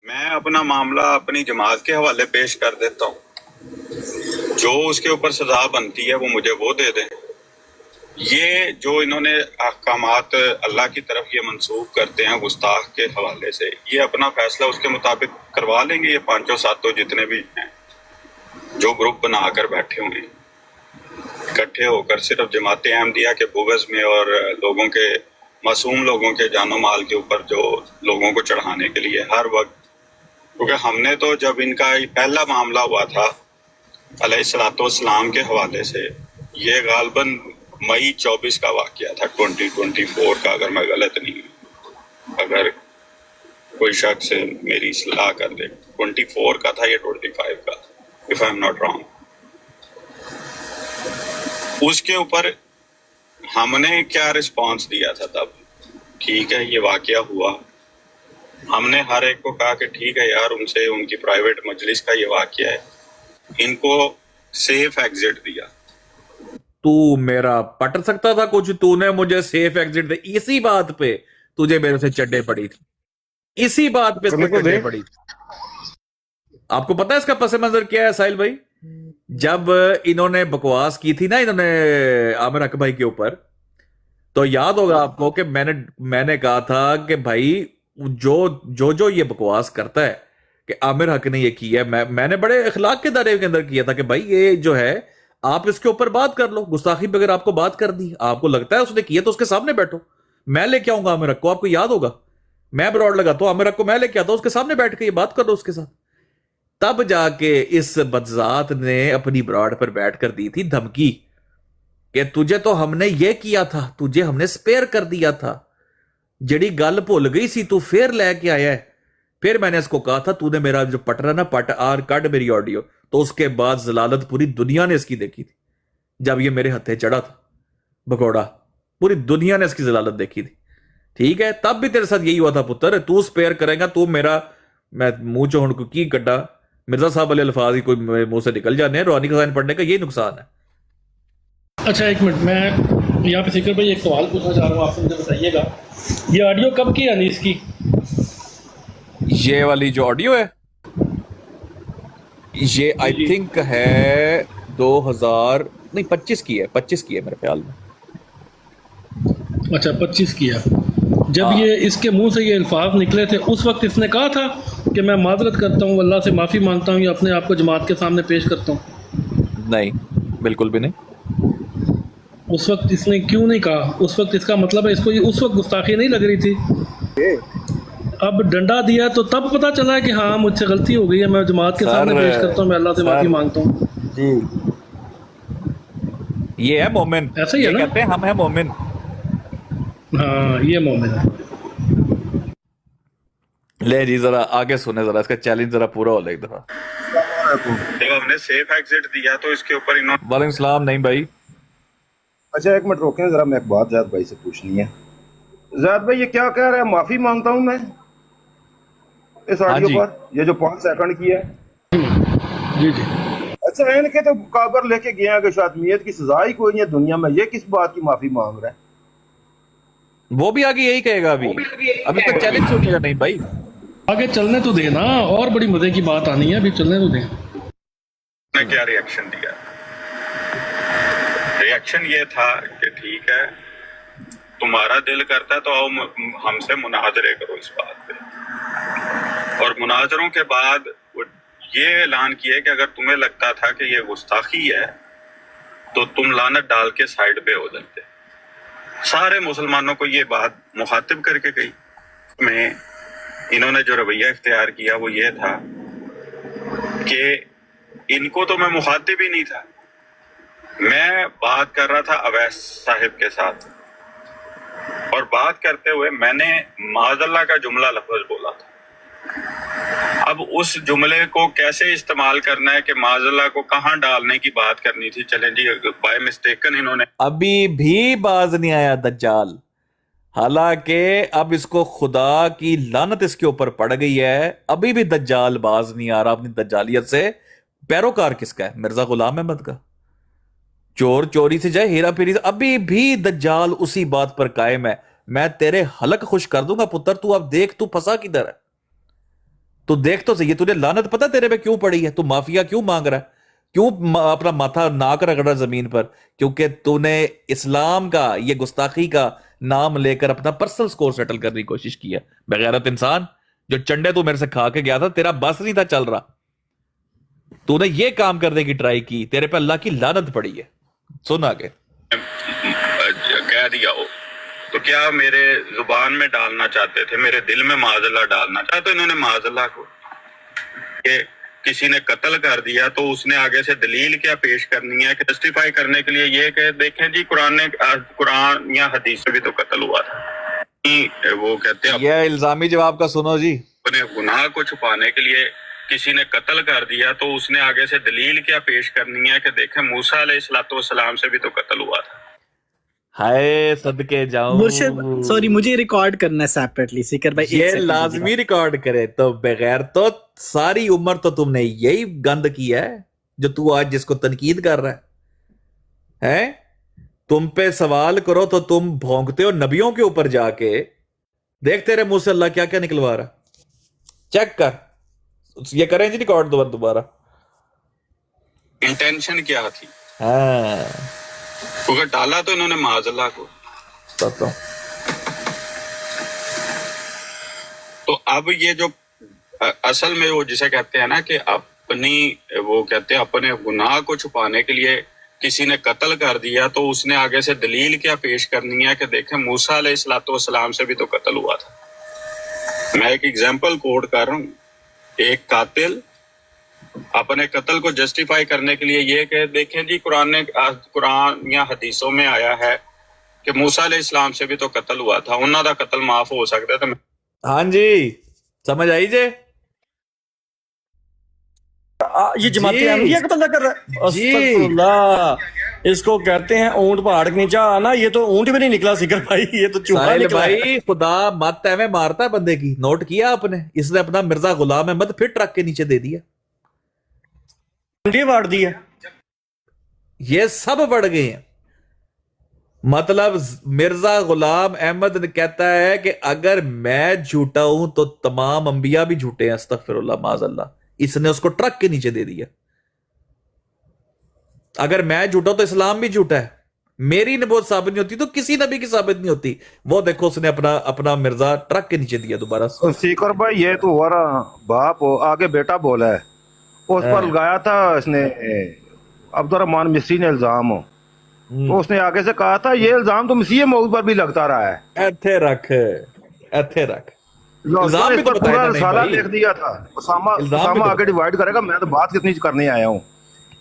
میں اپنا معاملہ اپنی جماعت کے حوالے پیش کر دیتا ہوں، جو اس کے اوپر سزا بنتی ہے وہ مجھے وہ دے دیں۔ یہ جو انہوں نے احکامات اللہ کی طرف یہ منسوخ کرتے ہیں گستاخ کے حوالے سے، یہ اپنا فیصلہ اس کے مطابق کروا لیں گے۔ یہ پانچوں ساتوں جتنے بھی ہیں جو گروپ بنا کر بیٹھے ہوئے ہیں، اکٹھے ہو کر صرف جماعت احمدیہ کے بغض میں اور لوگوں کے معصوم لوگوں کے جان و مال کے اوپر جو لوگوں کو چڑھانے کے لیے ہر وقت، کیونکہ ہم نے تو جب ان کا پہلا معاملہ ہوا تھا علیہ الصلوۃ والسلام کے حوالے سے، یہ غالباً مئی 24 کا واقعہ تھا، 2024 کا، اگر میں غلط نہیں ہوں، اگر کوئی شخص میری اصلاح کر دے، 24 کا تھا یا 25 کا، if I'm not wrong۔ اس کے اوپر ہم نے کیا رسپانس دیا تھا تب؟ ٹھیک ہے، یہ واقعہ ہوا، ہم نے ہر ایک کو کہا کہ ٹھیک ہے یار، ان سے ان کی پرائیویٹ مجلس کا یہ واقعہ ہے، ان کو سیف ایگزٹ دیا۔ تو میرا پٹر سکتا تھا کچھ، تو نے مجھے سیف ایگزٹ دے، اسی بات پہ تجھے میرے سے چڈے پڑی تھی، اسی بات پہ چڈے پڑی تھی۔ آپ کو پتا ہے اس کا پس منظر کیا ہے ساحل بھائی؟ جب انہوں نے بکواس کی تھی نا، انہوں نے عامر حق بھائی کے اوپر، تو یاد ہوگا آپ کو کہ میں نے کہا تھا کہ بھائی جو یہ بکواس کرتا ہے کہ عامر حق نے یہ کیا ہے، میں نے بڑے اخلاق کے دائرے کے اندر کیا تھا کہ بھائی یہ جو ہے آپ اس کے اوپر بات کر لو، گستاخی پہ اگر آپ کو بات کر دی، آپ کو لگتا ہے اس نے کیا تو اس کے سامنے بیٹھو، میں لے کے آؤں گا عامر حق کو، آپ کو یاد ہوگا میں براڈ لگاتا ہوں، عامر حق کو میں لے کے آتا ہوں، اس کے سامنے بیٹھ کے یہ بات کر لو اس کے ساتھ۔ تب جا کے اس بدذات نے اپنی براڈ پر بیٹھ کر دی تھی دھمکی کہ تجھے تو ہم نے یہ کیا تھا، تجھے ہم نے سپیئر کر دیا تھا، جڑی گل بھول گئی سی تو پھر لے کے آیا ہے۔ پھر میں نے اس کو کہا تھا تو نے میرا جو پٹرا نا پٹ آر کڈ میری آڈیو، تو اس کے بعد ضلالت پوری دنیا نے اس کی دیکھی تھی، جب یہ میرے ہتھے چڑھا تھا بگوڑا، پوری دنیا نے اس کی ضلالت دیکھی تھی، ٹھیک ہے؟ تب بھی تیرے ساتھ یہی ہوا تھا پتر، تو سپیئر کرے گا، تو میرا، میں منہ چوہن کو کی کڈا، مرزا صاحب والے الفاظ ہی کوئی منہ سے نکل جانے ہیں، روحانی خزائن پڑھنے کا یہی نقصان ہے۔ اچھا ایک منٹ، میں یہاں پہ فکر بھائی ایک سوال پوچھنا چاہ رہا ہوں، آپ سے مجھے بتائیے گا یہ آڈیو کب کی ہے انیس کی؟ یہ والی جو آڈیو ہے یہ جی آئی جی تھنک ہے 2000 نہیں 25 کی ہے، 25 کی ہے میرے خیال میں۔ اچھا 25 کی ہے۔ جب ہاں یہ اس کے منہ سے یہ الفاظ نکلے تھے اس وقت اس نے کہا تھا کہ میں معذرت کرتا ہوں، اللہ سے معافی مانگتا ہوں یا اپنے آپ کو جماعت کے سامنے پیش کرتا ہوں؟ نہیں، بالکل بھی نہیں۔ اس وقت اس نے کیوں نہیں کہا؟ اس وقت اس کا مطلب ہے اس کو یہ اس وقت گستاخی نہیں لگ رہی تھی، اب ڈنڈا دیا تو تب پتہ چلا کہ ہاں مجھ سے غلطی ہو گئی ہے، میں جماعت کے سر سامنے پیش کرتا ہوں، میں اللہ سے معافی مانگتا ہوں۔ جی یہ ہے مومن، ایسا ہی ہے یہ نا؟ کہتے ہیں ہم ہیں مومن۔ ہاں یہ مومن ہے۔ لے جی ذرا آگے سنے، ذرا اس کا چیلنج ذرا پورا ہو لے ایک دفعہ۔ جب ہم نے سیف ایگزٹ دیا تو اس کے اوپر انہوں وعلیکم السلام۔ نہیں بھائی، اچھا ایک منٹ روکیں ذرا، میں ایک بات زیاد بھائی سے پوچھنی ہے۔ زیاد بھائی یہ کیا کہہ رہا ہے، معافی مانگتا ہوں میں اس ہاں آڈیو جی، پر، یہ جو 5 سیکنڈ کی ہے؟ جی جی اچھا ان کے تو کابر لے کے گئے ہیں کہ شاتمیت کی سزا ہی کوئی نہیں ہے دنیا میں، یہ کس بات کی معافی مانگ رہا ہے؟ وہ بھی آگے یہی کہے گا، ابھی تو چیلنج سنیے گا۔ نہیں بھائی، آگے چلنے تو دیں نا، اور بڑی مزے کی بات آنی ہے، ابھی چلنے تو دیں۔ نے کیا ریئیکشن دیا؟ ریئیکشن یہ تھا کہ ٹھیک ہے، تمہارا دل کرتا ہے تو آؤ ہم سے مناظرے کرو اس بات پہ، اور مناظروں کے بعد یہ اعلان کیا کہ اگر تمہیں لگتا تھا کہ یہ گستاخی ہے تو تم لعنت ڈال کے سائیڈ پہ ہو جاتے۔ سارے مسلمانوں کو یہ بات مخاطب کر کے گئی۔ میں انہوں نے جو رویہ اختیار کیا وہ یہ تھا کہ ان کو تو میں مخاطب ہی نہیں تھا، میں بات کر رہا تھا اویس صاحب کے ساتھ، اور بات کرتے ہوئے میں نے معاذ اللہ کا جملہ لفظ بولا تھا۔ اب اس جملے کو کیسے استعمال کرنا ہے کہ معاذ اللہ کو کہاں ڈالنے کی بات کرنی تھی، چلیں جی بائی مسٹیکن انہوں نے ابھی بھی باز نہیں آیا دجال، حالانکہ اب اس کو خدا کی لعنت اس کے اوپر پڑ گئی ہے، ابھی بھی دجال باز نہیں آ رہا اپنی دجالیت سے۔ پیروکار کس کا ہے؟ مرزا غلام احمد کا۔ چور چوری سے جائے، ہیرا پھیری سے، ابھی بھی دجال اسی بات پر قائم ہے۔ میں تیرے حلق خوش کر دوں گا پتر، تو اب دیکھ تو پھنسا کدھر ہے۔ تو دیکھ تو صحیح، تجھے لعنت پتہ تیرے پہ کیوں پڑی ہے؟ تو مافیا کیوں مانگ رہا ہے؟ کیوں اپنا ماتھا ناک رگڑ رہا زمین پر؟ کیونکہ تو نے اسلام کا یہ گستاخی کا نام لے کر اپنا پرسنل سکور سیٹل کرنے کی کوشش کی ہے۔ بغیرت انسان، جو چنڈے تو میرے سے کھا کے گیا تھا، تیرا بس نہیں تھا چل رہا، تو نے یہ کام کرنے کی ٹرائی کی، تیرے پہ اللہ کی لعنت پڑی ہے۔ سن آگے۔ کہہ دیا ہو تو کیا میرے زبان میں ڈالنا چاہتے تھے، میرے دل میں معاذ اللہ ڈالنا چاہتے؟ تو انہوں نے معاذ اللہ کو کہ کسی نے قتل کر دیا تو اس نے آگے سے دلیل کیا پیش کرنی ہے کہ جسٹیفائی کرنے کے لیے یہ کہ دیکھیں جی قرآن یا حدیث سے بھی تو قتل ہوا تھا۔ وہ کہتے ہیں یہ الزامی جواب کا سنو جی۔ اپنے گناہ کو چھپانے کے لیے کسی نے قتل کر دیا تو اس نے آگے سے دلیل کیا پیش کرنی ہے کہ دیکھیں موسیٰ علیہ السلام سے بھی تو قتل ہوا تھا۔ ہائے صدقے جاؤں، مرشد سوری، مجھے ریکارڈ کرنا ہے سیپریٹلی، سکر بھائی ایک یہ سیکنڈ لازمی ریکارڈ کرے تو بغیر تو ساری عمر تو تم نے یہی گند کیا ہے جو تو آج جس کو تنقید کر رہا ہے۔ تم پہ سوال کرو تو تم بھونکتے ہو نبیوں کے اوپر جا کے، دیکھ تیرے منہ سے اللہ کیا کیا نکلوا رہا، چیک کر۔ یہ کریں جی ریکارڈ دوبارہ۔ انٹینشن کیا تھی؟ ہاں کیونکہ ڈالا تو انہوں نے معاذ اللہ کو۔ تو اب یہ جو اصل میں وہ جسے کہتے ہیں نا کہ وہ کہتے ہیں اپنے گناہ کو چھپانے کے لیے کسی نے قتل کر دیا تو اس نے آگے سے دلیل کیا پیش کرنی ہے کہ دیکھیں موسیٰ علیہ السلام سے بھی تو قتل ہوا تھا۔ میں ایک ایگزامپل کوٹ کر رہا ہوں۔ ایک قاتل اپنے قتل کو جسٹیفائی کرنے کے لیے یہ کہ دیکھیں جی قرآن یا حدیثوں میں آیا ہے کہ موسیٰ علیہ السلام سے بھی تو قتل ہوا تھا، انہوں دا قتل معاف ہو سکتا ہے۔ ہاں جی، سمجھ آئی جے؟ یہ جماعت احمدیہ کا بندہ کر رہا ہے، استغفر اللہ۔ اس کو کہتے ہیں اونٹ پہاڑ کے نیچے آنا، یہ تو اونٹ بھی نہیں نکلا سکر بھائی، یہ تو چوہا ساحل نکلا ہے۔ بھائی خدا مت ایویں مارتا ہے بندے کی، نوٹ کیا آپ نے؟ اس نے اپنا مرزا غلام احمد پھر ٹرک کے نیچے دے دیا، وارڈ دیا۔ یہ سب بڑھ گئے ہیں۔ مطلب مرزا غلام احمد کہتا ہے کہ اگر میں جھوٹا ہوں تو تمام انبیاء بھی جھوٹے ہیں، استغفر اللہ معاذ اللہ۔ اس نے اس کو ٹرک کے نیچے دے دیا۔ اگر میں جھوٹا ہوں تو اسلام بھی جھوٹا ہے، میری نبوت ثابت نہیں ہوتی تو کسی نبی کی ثابت نہیں ہوتی۔ وہ دیکھو اس نے اپنا مرزا ٹرک کے نیچے دیا دوبارہ۔ سیکر بھائی یہ تو ہمارا باپ آگے بیٹا بولا ہے، اس پر لگایا تھا اس نے عبد الرحمان مصری نے الزام، تو اس نے آگے سے کہا تھا یہ الزام تو مسیح موعود پر بھی لگتا رہا ہے۔ ایتھے رکھ الزام بھی اس تو پر بتایا پورا تھا نہیں رسالہ بھائی، لکھ دیا تھا۔ الزام بھی اسامہ تو آگے ڈیوائیڈ کرے گا، میں تو بات کتنی کرنے آیا ہوں،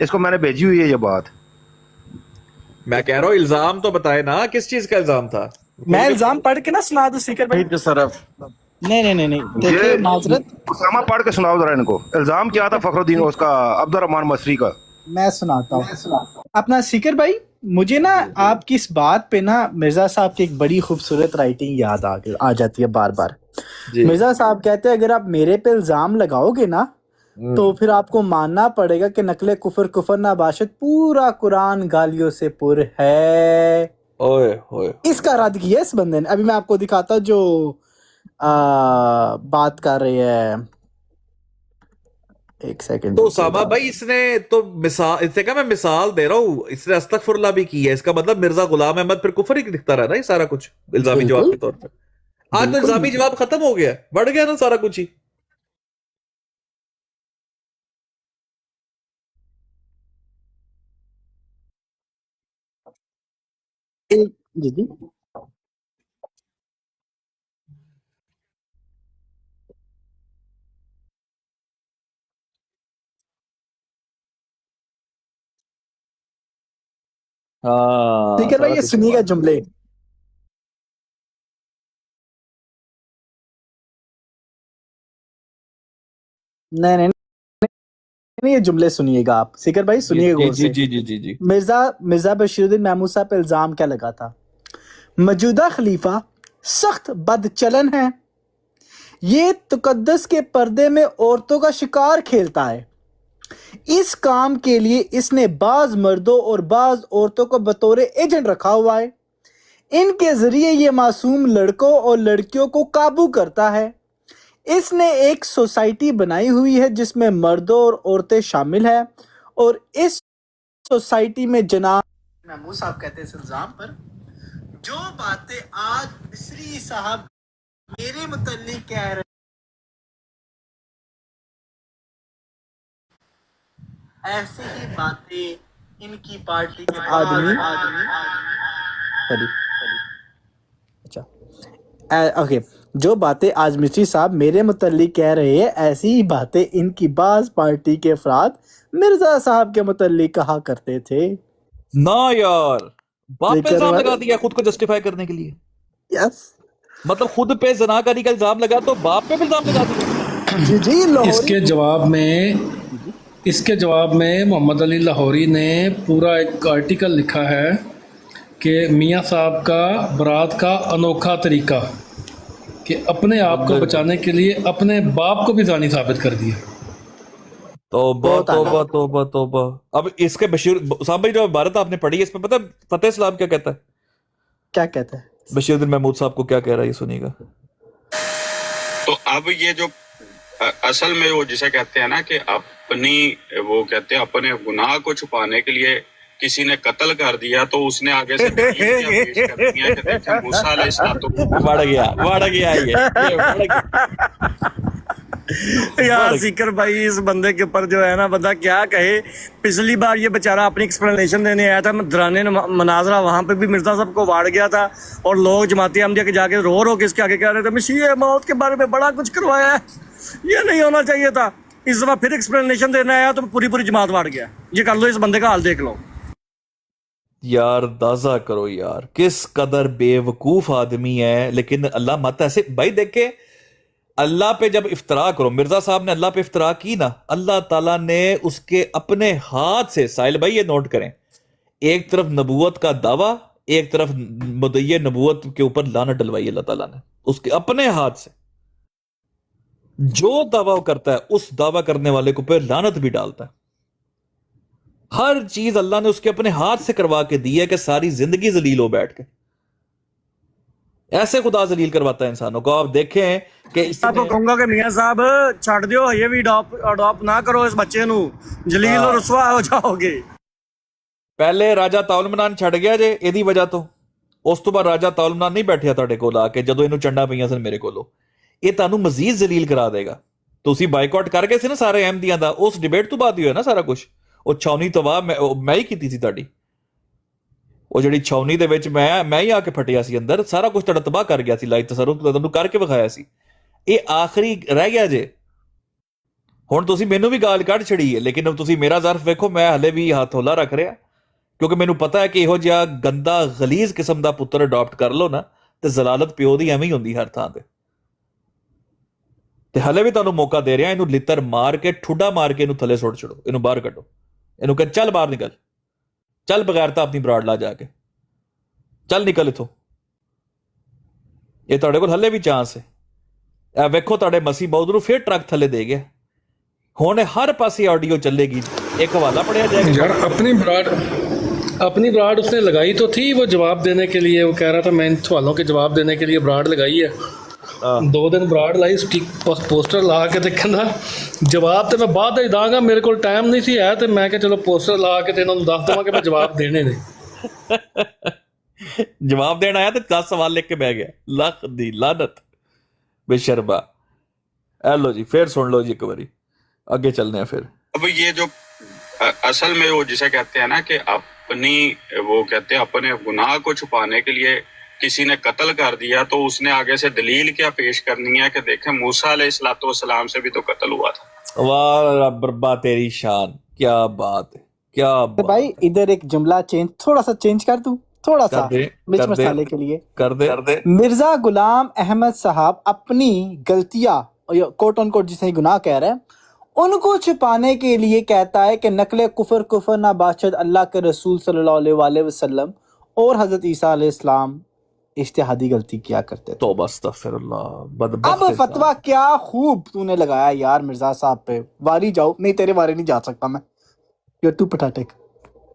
اس کو میں نے بھیجی ہوئی ہے یہ بات۔ میں کہہ رہا ہوں الزام تو بتائے نا، کس چیز کا الزام تھا؟ میں الزام پڑھ کے نہ سنا دوں سکر بھائی؟ نہیں دیکھیں معذرت، اسامہ پڑھ کے سناؤ ذرا ان کو، الزام کیا تھا فخر الدین اس کا عبد الرحمان مصری کا؟ میں سناتا ہوں اپنا سکر بھائی۔ مجھے نا آپ کی اس بات پہ نا مرزا صاحب کی ایک بڑی خوبصورت رائٹنگ یاد آ جاتی ہے بار بار۔ مرزا صاحب کہتے ہیں اگر آپ میرے پہ الزام لگاؤ گے نا تو پھر آپ کو ماننا پڑے گا کہ نقل کفر نہ باشد پورا قرآن گالیوں سے پر ہے۔ اس کا رد کیا اس بندے نے۔ ابھی میں آپ کو دکھاتا ہوں جو بات کر رہی ہے، ایک سیکنڈ۔ تو اسامہ بھائی اس نے تو مثال، اس سے کہا میں مثال دے رہا ہوں، اس نے استغفر اللہ بھی کی ہے، اس کا مطلب مرزا غلام احمد پھر کفر ہی لکھتا رہا نا یہ سارا کچھ الزامی جواب کے طور پہ۔ آج تو الزامی جواب ختم ہو گیا، بڑھ گیا نا سارا کچھ ہی۔ جی ٹھیک ہے بھائی، یہ سنیے گا جملے۔ نہیں یہ جملے سنیے گا آپ، سکر بھائی سنیے گا غور سے۔ جی مرزا بشیر الدین محمود صاحب پہ الزام کیا لگا تھا؟ موجودہ خلیفہ سخت بد چلن ہے، یہ تقدس کے پردے میں عورتوں کا شکار کھیلتا ہے، اس کام کے لیے اس نے بعض مردوں اور بعض عورتوں کو بطور ایجنٹ رکھا ہوا ہے، ان کے ذریعے یہ معصوم لڑکوں اور لڑکیوں کو قابو کرتا ہے، इसने एक सोसाइटी बनाई हुई है जिसमें मर्दों और औरतें शामिल हैं, और इस सोसाइटी में जनाब महमूद साहब कहते हैं इस इल्जाम पर, जो बातें आज मिस्री साहब मेरे मुतल्लिक कह रहे, ऐसी ही बातें इनकी पार्टी के आदमी अच्छा ओके, जो बातें आज मिस्री साहब मेरे मुतल्लिक कह रहे हैं, ऐसी ही बातें इनकी बाज पार्टी के अफराद मिर्जा साहब के मुतल्लिक कहा करते थे। ना यार, बाप पे लेकिन इल्जाम हमारे- लगा दिया खुद को जस्टिफाई करने के लिए। यस मतलब खुद पे ज़नाकारी का इल्जाम लगा तो बाप पे भी इल्जाम लगा दिया। जी जी लाहौरी इसके जवाब में मोहम्मद अली लाहौरी ने पूरा एक आर्टिकल लिखा है कि मियाँ साहब का बरात का अनोखा तरीका कि अपने आप को बचाने के लिए अपने बाप को भी जानी साबित कर दिया। तौबा बहुत आला। तौबा तौबा तौबा। अब इसके बशीर साहब भाई जो इबारत आपने पढ़ी है इसमें पता है फतेह इस्लाम क्या कहता है? क्या कहता है? बशीरुद्दीन महमूद साहब को क्या कह रहा है ये सुनिएगा। तो अब ये जो असल में वो जिसे कहते हैं ना कि अपनी वो कहते हैं अपने गुनाह को छुपाने के लिए किसी ने कत्ल कर दिया, तो उसने आगे से दलील क्या पेश कर दी है कि देखें मूसा अलैहिस्सलाम तो बढ़ गया ये बढ़ गया। यार सीकर भाई इस बंदे के ऊपर जो है ना बंदा क्या कहे। पिछली बार ये बेचारा अपनी एक्सप्लेनेशन देने आया था दौरान मनाजरा, वहां पे भी मिर्जा साहब को वाड़ गया था और लोग जमाती अहमदिया के जाके रो रो के इसके आगे कह रहे थे मसीह मौत के बारे में बड़ा कुछ करवाया है, ये नहीं होना चाहिए था। इस दफा फिर एक्सप्लेनेशन देने आया तो पूरी पूरी जमात वाड़ गया। ये कर लो, इस बंदे का हाल देख लो यार, अंदाजा करो यार किस कदर बेवकूफ आदमी है। लेकिन अल्लाह मत ऐसे भाई देखे, अल्लाह पे जब इफ्तरा करो, मिर्जा साहब ने अल्लाह पे इफ्तरा की ना, अल्लाह ताला ने उसके अपने हाथ से, साहिल भाई ये नोट करें, एक तरफ नबूवत का दावा, एक तरफ मुद्दई नबूवत के ऊपर लानत डलवाई अल्लाह ताला ने उसके अपने हाथ से। जो दावा करता है उस दावा करने वाले को पे लानत भी डालता है। हर चीज अल्लाह ने उसके अपने हाथ से करवा के दी है कि सारी जिंदगी जलील हो बैठ के। ऐसे खुदा जलील करवाता है इंसानों को। आप देखें कि आपको कहूंगा कि मियाँ साहब छड़ दियो, ये भी अडॉप्ट ना करो इस बच्चे नू, जलील और रुसवा हो जाओगे। पहले राजा ताउलमनान छड़ गया जे ਇਹਦੀ ਵਜ੍ਹਾ ਤੋਂ, ਉਸ ਤੋਂ ਬਾਅਦ ਰਾਜਾ ਤਾउलमनान ਨਹੀਂ ਬੈਠਿਆ ਤੁਹਾਡੇ ਕੋਲ ਆ ਕੇ ਜਦੋਂ ਇਹਨੂੰ ਚੰਡਾ ਪਈਆਂ ਸਨ ਮੇਰੇ ਕੋਲੋਂ। ਇਹ ਤੁਹਾਨੂੰ ਮਜ਼ੀਦ ਜ਼ਲੀਲ ਕਰਾ ਦੇਗਾ। ਤੁਸੀਂ ਬਾਈਕਾਟ ਕਰ ਗਏ ਸੀ ਨਾ ਸਾਰੇ ਅਹਿਮਦੀਆਂ ਦਾ, ਉਸ ਡਿਬੇਟ ਤੋਂ ਬਾਅਦ ਹੀ ਹੋਇਆ ਨਾ ਸਾਰਾ ਕੁਝ। ਉਹ ਛਾਉਣੀ ਤਬਾਹ ਮੈਂ ਹੀ ਕੀਤੀ ਸੀ ਤੁਹਾਡੀ। ਉਹ ਜਿਹੜੀ ਛਾਉਣੀ ਦੇ ਵਿੱਚ ਮੈਂ ਹੀ ਆ ਕੇ ਫਟਿਆ ਸੀ ਅੰਦਰ, ਸਾਰਾ ਕੁਝ ਤੁਹਾਡਾ ਤਬਾਹ ਕਰ ਗਿਆ ਸੀ। ਲਾਈਵ ਤਸਰੁਫ ਤੁਹਾਨੂੰ ਕਰਕੇ ਵਿਖਾਇਆ ਸੀ। ਇਹ ਆਖਰੀ ਰਹਿ ਗਿਆ ਜੇ। ਹੁਣ ਤੁਸੀਂ ਮੈਨੂੰ ਵੀ ਗਾਲ ਕੱਢ ਛੜੀ ਹੈ, ਲੇਕਿਨ ਤੁਸੀਂ ਮੇਰਾ ਜ਼ਰਫ ਵੇਖੋ, ਮੈਂ ਹਲੇ ਵੀ ਹੱਥ ਹੌਲਾ ਰੱਖ ਰਿਹਾ, ਕਿਉਂਕਿ ਮੈਨੂੰ ਪਤਾ ਹੈ ਕਿ ਇਹੋ ਜਿਹਾ ਗੰਦਾ ਗਲੀਜ਼ ਕਿਸਮ ਦਾ ਪੁੱਤਰ ਅਡਾਪਟ ਕਰ ਲਓ ਨਾ ਤੇ ਜ਼ਲਾਲਤ ਪਿਓ ਦੀ ਐਵੇਂ ਹੀ ਹੁੰਦੀ ਹਰ ਥਾਂ ਤੇ ਹਲੇ ਵੀ ਤੁਹਾਨੂੰ ਮੌਕਾ ਦੇ ਰਿਹਾ। ਇਹਨੂੰ ਲਿੱਤਰ ਮਾਰ ਕੇ, ਠੁੱਡਾ ਮਾਰ ਕੇ ਇਹਨੂੰ ਥੱਲੇ ਸੁੱਟ ਛੜੋ, ਇਹਨੂੰ ਬਾਹਰ ਕੱਢੋ, ਇਹਨੂੰ ਕਹ ਚੱਲ ਬਾਹਰ ਨਿਕਲ, ਚੱਲ ਬਗੈਰ ਤਾਂ ਆਪਣੀ ਬਰਾੜ ਲਾ ਜਾ ਕੇ, ਚੱਲ ਨਿਕਲ ਇਥੋਂ। ਇਹ ਤੁਹਾਡੇ ਕੋਲ ਹਲੇ ਵੀ ਚਾਂਸ ਹੈ। ਇਹ ਵੇਖੋ ਤੁਹਾਡੇ ਮਸੀਹ ਬੌਧ ਨੂੰ ਫਿਰ ਟਰੱਕ ਥੱਲੇ ਦੇ ਗਿਆ। ਹੁਣ हर पासे ऑडियो चलेगी, एक हवाला पढ़िया जाएगा। यार अपनी ब्राड उसने लगाई तो थी वो जवाब देने के लिए। वो कह रहा था मैं इन सवालों के जवाब देने के लिए ब्राड लगाई है। 2 दिन ब्राड लाई, पोस्टर ला के ते कहंदा जवाब तो मैं बाद ही दांगा, मेरे को टाइम नहीं सी है, तो मैं क्या चलो पोस्टर ला के ते इन्होंने दस देवां कि मैं जवाब देने ने। जवाब देना आया तो 10 सवाल लिख के बह गया। लख दी लानत बेशर्मा। लो जी फिर सुन लो जी एक बारी, आगे चलने हैं फिर। अब ये जो असल में वो जिसे कहते हैं ना कि अपनी वो कहते हैं अपने गुनाह को छुपाने के लिए किसी ने कत्ल कर दिया, तो उसने आगे से दलील क्या पेश करनी है कि देखें मूसा अलैहिस्सलाम से भी तो कत्ल हुआ था। वाह रब्बा तेरी शान, क्या बात है, क्या तो बात। भाई इधर एक जुमला चेंज, थोड़ा सा चेंज कर दूं, थोड़ा सा मिर्च मसाले के लिए कर दे। मिर्जा गुलाम अहमद साहब अपनी गलतियां, कोट ऑन कोट जिसे गुनाह कह रहे हैं, उनको छुपाने के लिए कहता है कि नकले कुफर ना बादशाह अल्लाह के रसूल सल्लल्लाहु अलैहि वसल्लम और हजरत ईसा अलैहिस्सलाम इज्तिहादी गलती किया करते थे। तौबा अस्तगफिरुल्लाह, अब बदबख्त फतवा क्या खूब तूने लगाया यार मिर्जा साहब पे। वारी जाओ, नहीं तेरे वारे नहीं जा सकता मैं, यू टू पटाटेक।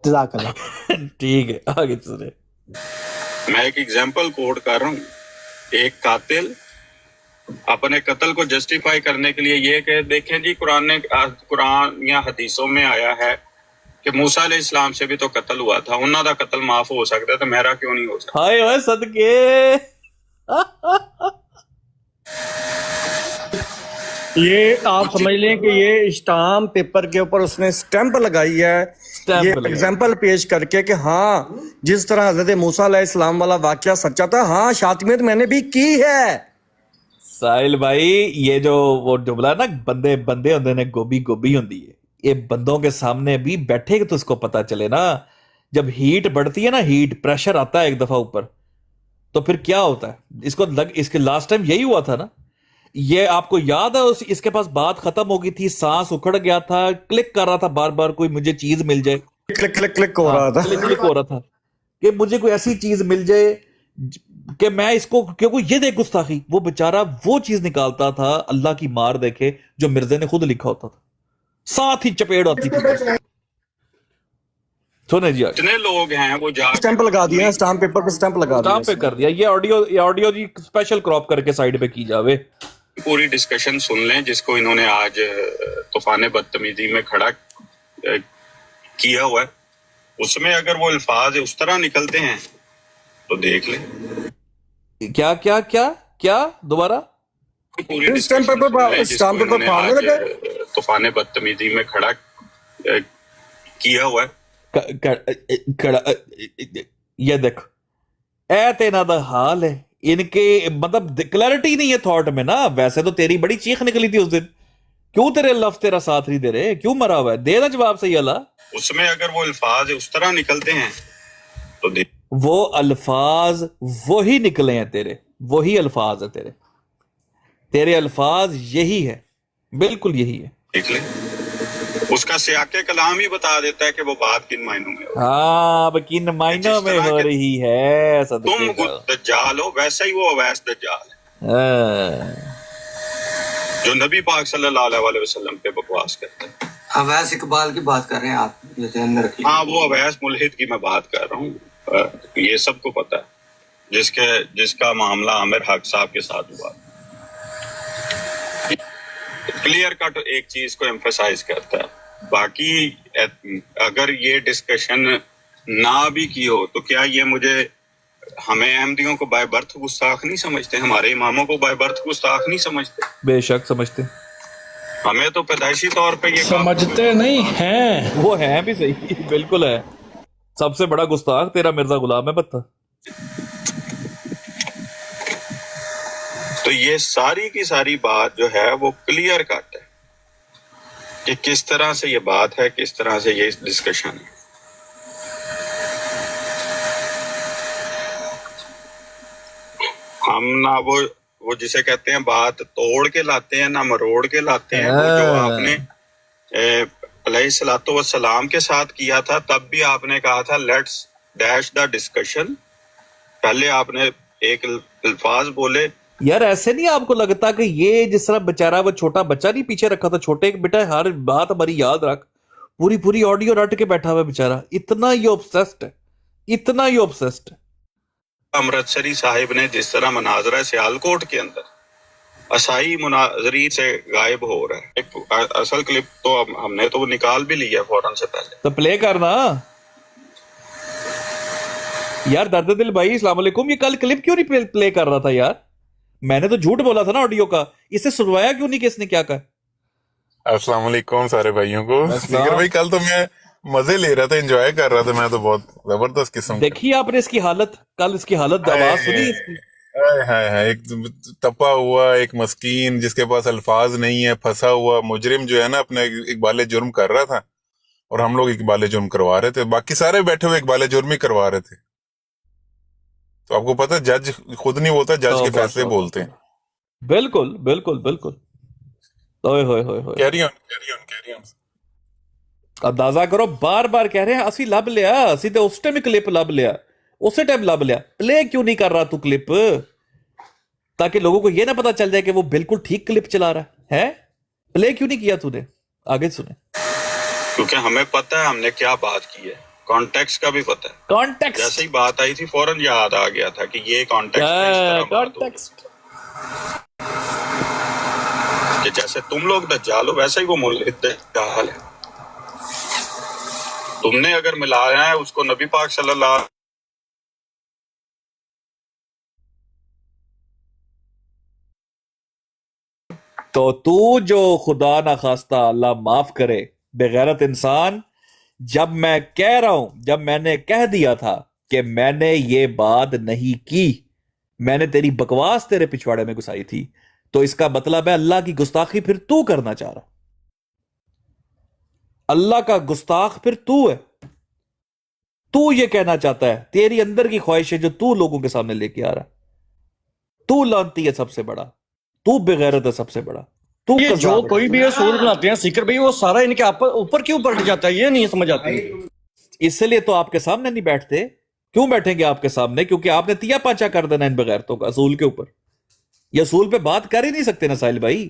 जज़ाकल्लाह। ठीक है, आगे चले। मैं एक एग्जाम्पल कोट कर रहा हूँ। एक कातिल अपने कत्ल को जस्टिफाई करने के लिए ये कि देखें जी कुरान या हदीसों में आया है कि मूसा अलैहिस्सलाम से भी तो कत्ल हुआ था, उन्हों का कत्ल माफ हो सकता है तो मेरा क्यों नहीं हो सकता? हाय ओए सदके। ये आप समझ लें कि ये स्टाम्प पेपर के ऊपर उसने स्टैंप लगाई है, स्टैंप ये लगाई। एग्जाम्पल पेश करके कि हाँ जिस तरह हजरत मूसा अलैहिस्सलाम वाला वाकया सच्चा था, हाँ शातिमियत मैंने भी की है। साहिल भाई ये जो वो जुमला ना बंदे बंदे होंगे ने गोभी गोभी होती है, ये बंदों के सामने भी बैठे तो इसको पता चले ना, जब हीट बढ़ती है ना, हीट प्रेशर आता है एक दफा ऊपर तो फिर क्या होता है। इसके लास्ट टाइम यही हुआ था ना, ये आपको याद है इसके पास बात खत्म हो गई थी, सांस उखड़ गया था, क्लिक कर रहा था बार बार कोई मुझे चीज मिल जाए, क्लिक क्लिक क्लिक हो रहा था, क्लिक हो रहा था कि मुझे कोई ऐसी चीज मिल जाए कि मैं इसको, क्योंकि ये देख गुस्ताखी, वो बेचारा वो चीज निकालता था अल्लाह की मार देखे जो मिर्जे ने खुद लिखा होता था, साथ ही चपेट आती थी। सुने जी जितने लोग हैं वो जा स्टैंप लगा दिया है, स्टाम्प पेपर पे स्टैंप लगा दिया स्टाम्प पे कर दिया। ये ऑडियो जी स्पेशल क्रॉप करके साइड पे की जावे, पूरी डिस्कशन सुन लें जिसको इन्होंने आज तूफान बदतमीजी में खड़ा किया हुआ है। उसमें अगर वो अल्फाज उस तरह निकलते हैं तो देख लें। क्या क्या क्या क्या दोबारा पूरी स्टैम्प डिस्कशन पेपर सुन लें जिसको स्टाम्प पेपर इन्होंने फाड़ने आज लगे। तूफान बदतमीजी में खड़ा किया हुआ है। ये देख ऐ तेना दा हाल है इनके, मतलब क्लैरिटी नहीं है थॉट में ना। वैसे तो तेरी बड़ी चीख निकली थी उस दिन, क्यों तेरे लफ्ज तेरा साथ नहीं दे रहे, क्यों मरा हुआ है, दे ना जवाब सही अल्लाह। उसमें अगर वो अल्फाज उस तरह निकलते हैं तो देख वो अल्फाज वही निकले हैं तेरे, वही अल्फाज है तेरे, तेरे अल्फाज यही है, बिल्कुल यही है। लें। उसका सियाके कलाम ही बता देता है कि वो बात किन मायनों में हो। हाँ अब किन मायनों में हो रही है तुम सदके दज्जाल हो, वैसे ही वो अवैस दज्जाल है का। जो नबी पाक सल्लल्लाहु अलैहि वसल्लम पे बकवास करता है। अवैस इकबाल की बात कर रहे हैं आप, जो ध्यान में रखिए। हाँ वो अवैस मुल्हिद की मैं बात कर रहा हूँ, ये सबको पता है जिसका मामला आमिर हक साहब के साथ हुआ। क्लियर कट एक चीज को एम्फसाइज करता है। बाकी अगर ये डिस्कशन ना भी की हो तो क्या ये हमें अहमदियों को बाय बर्थ गुस्ताख नहीं समझते, हमारे इमामों को बाय बर्थ गुस्ताख नहीं समझते? बेशक समझते, हमें तो पैदाइशी तौर पे ये समझते नहीं हैं। वो है भी सही, बिल्कुल है। सबसे बड़ा गुस्ताख तेरा मिर्जा गुलाम है बत्ता। तो ये सारी की सारी बात जो है वो क्लियर कट है कि किस तरह से ये बात है, किस तरह से ये डिस्कशन है। हम ना वो जिसे कहते हैं बात तोड़ के लाते हैं ना मरोड़ के लाते हैं। वो जो आपने अलैहिस्सलातु वस्सलाम के साथ किया था तब भी आपने कहा था लेट्स डैश द डिस्कशन। पहले आपने एक अल्फाज बोले। यार ऐसे नहीं आपको लगता कि ये जिस तरह बेचारा वो छोटा बच्चा नहीं पीछे रखा था, छोटे बेटा हर बात हमारी याद रख, पूरी पूरी ऑडियो रट के बैठा हुआ बेचारा, इतना ही ऑब्सेस्ड है, इतना ही ऑब्सेस्ड है। अमृतसरी साहिब ने जिस तरह मनाजरा सियालकोट के अंदर असाई मुनाजरी से गायब हो रहा है, एक असल क्लिप तो हमने तो निकाल भी लिया फौरन से पहले। तो प्ले करना यार। दर्द दिल भाई अस्सलाम वालेकुम, ये कल क्लिप क्यों नहीं प्ले कर रहा था यार? मैंने तो झूठ बोला था ना ऑडियो का, इसे सुनवाया क्यों नहीं कि इसने क्या कहा? अस्सलाम वालेकुम सारे भाइयों को। स्पीकर भाई कल तो मैं मजे ले रहा था, एंजॉय कर रहा था, मैं तो बहुत जबरदस्त किस्म। देखिए आपने इसकी हालत, कल इसकी हालत, आवाज सुनी इसकी? है एक तपा हुआ, एक मस्कीन जिसके पास अल्फाज नहीं है, फंसा हुआ मुजरिम जो है ना अपने इकबाल जुर्म कर रहा था और हम लोग इकबाल जुर्म करवा रहे थे, बाकी सारे बैठे हुए इकबाल जुर्म ही करवा रहे थे। तो आपको पता है जज खुद नहीं बोलता, जज के फैसले बोलते हैं। बिल्कुल बिल्कुल बिल्कुल। ओए होए होए होए, carry on carry on carry on. अंदाजा करो, बार बार कह रहे हैं असी लब लिया, असी तो उस टाइम क्लिप लब लिया, उसी टाइम लब लिया। प्ले क्यों नहीं कर रहा तू क्लिप, ताकि लोगों को यह ना पता चल जाए कि वो बिल्कुल ठीक क्लिप चला रहा है? प्ले क्यों नहीं किया तूने? आगे सुने। क्योंकि हमें पता है हमने क्या बात की है, कॉन्टेक्स्ट का भी पता है। कॉन्टेक्स्ट, जैसे ही बात आई थी फौरन याद आ गया था कि ये कॉन्टेक्स्ट कॉन्टेक्स्ट। کہ جیسے تم لوگ دجال ہو ویسا ہی وہ ملحد دجال ہے. تم نے اگر ملایا ہے اس کو نبی پاک صلی اللہ علیہ تو جو خدا نہ خواستہ اللہ معاف کرے بغیرت انسان، جب میں کہہ رہا ہوں، جب میں نے کہہ دیا تھا کہ میں نے یہ بات نہیں کی، میں نے تیری بکواس تیرے پچھواڑے میں گھسائی تھی، تو اس کا مطلب ہے اللہ کی گستاخی پھر تو کرنا چاہ رہا. اللہ کا گستاخ پھر تو ہے. تو یہ کہنا چاہتا ہے، تیری اندر کی خواہش ہے جو تو لوگوں کے سامنے لے کے آ رہا ہے. تو لانتی ہے سب سے بڑا، تو بغیرت ہے سب سے بڑا، تو یہ جو کذاب ہے. کوئی بھی اصول بناتے ہیں سیکر بھائی، وہ سارا ان کے اوپر کیوں پلٹ جاتا ہے، یہ نہیں سمجھ آتی. اس لیے تو آپ کے سامنے نہیں بیٹھتے. کیوں بیٹھیں گے آپ کے سامنے؟ کیونکہ آپ نے تیا پانچا کر دینا ان بغیرتوں کا اصول کے اوپر. یہ اصول پہ بات کر ہی نہیں سکتے نا ساحل بھائی.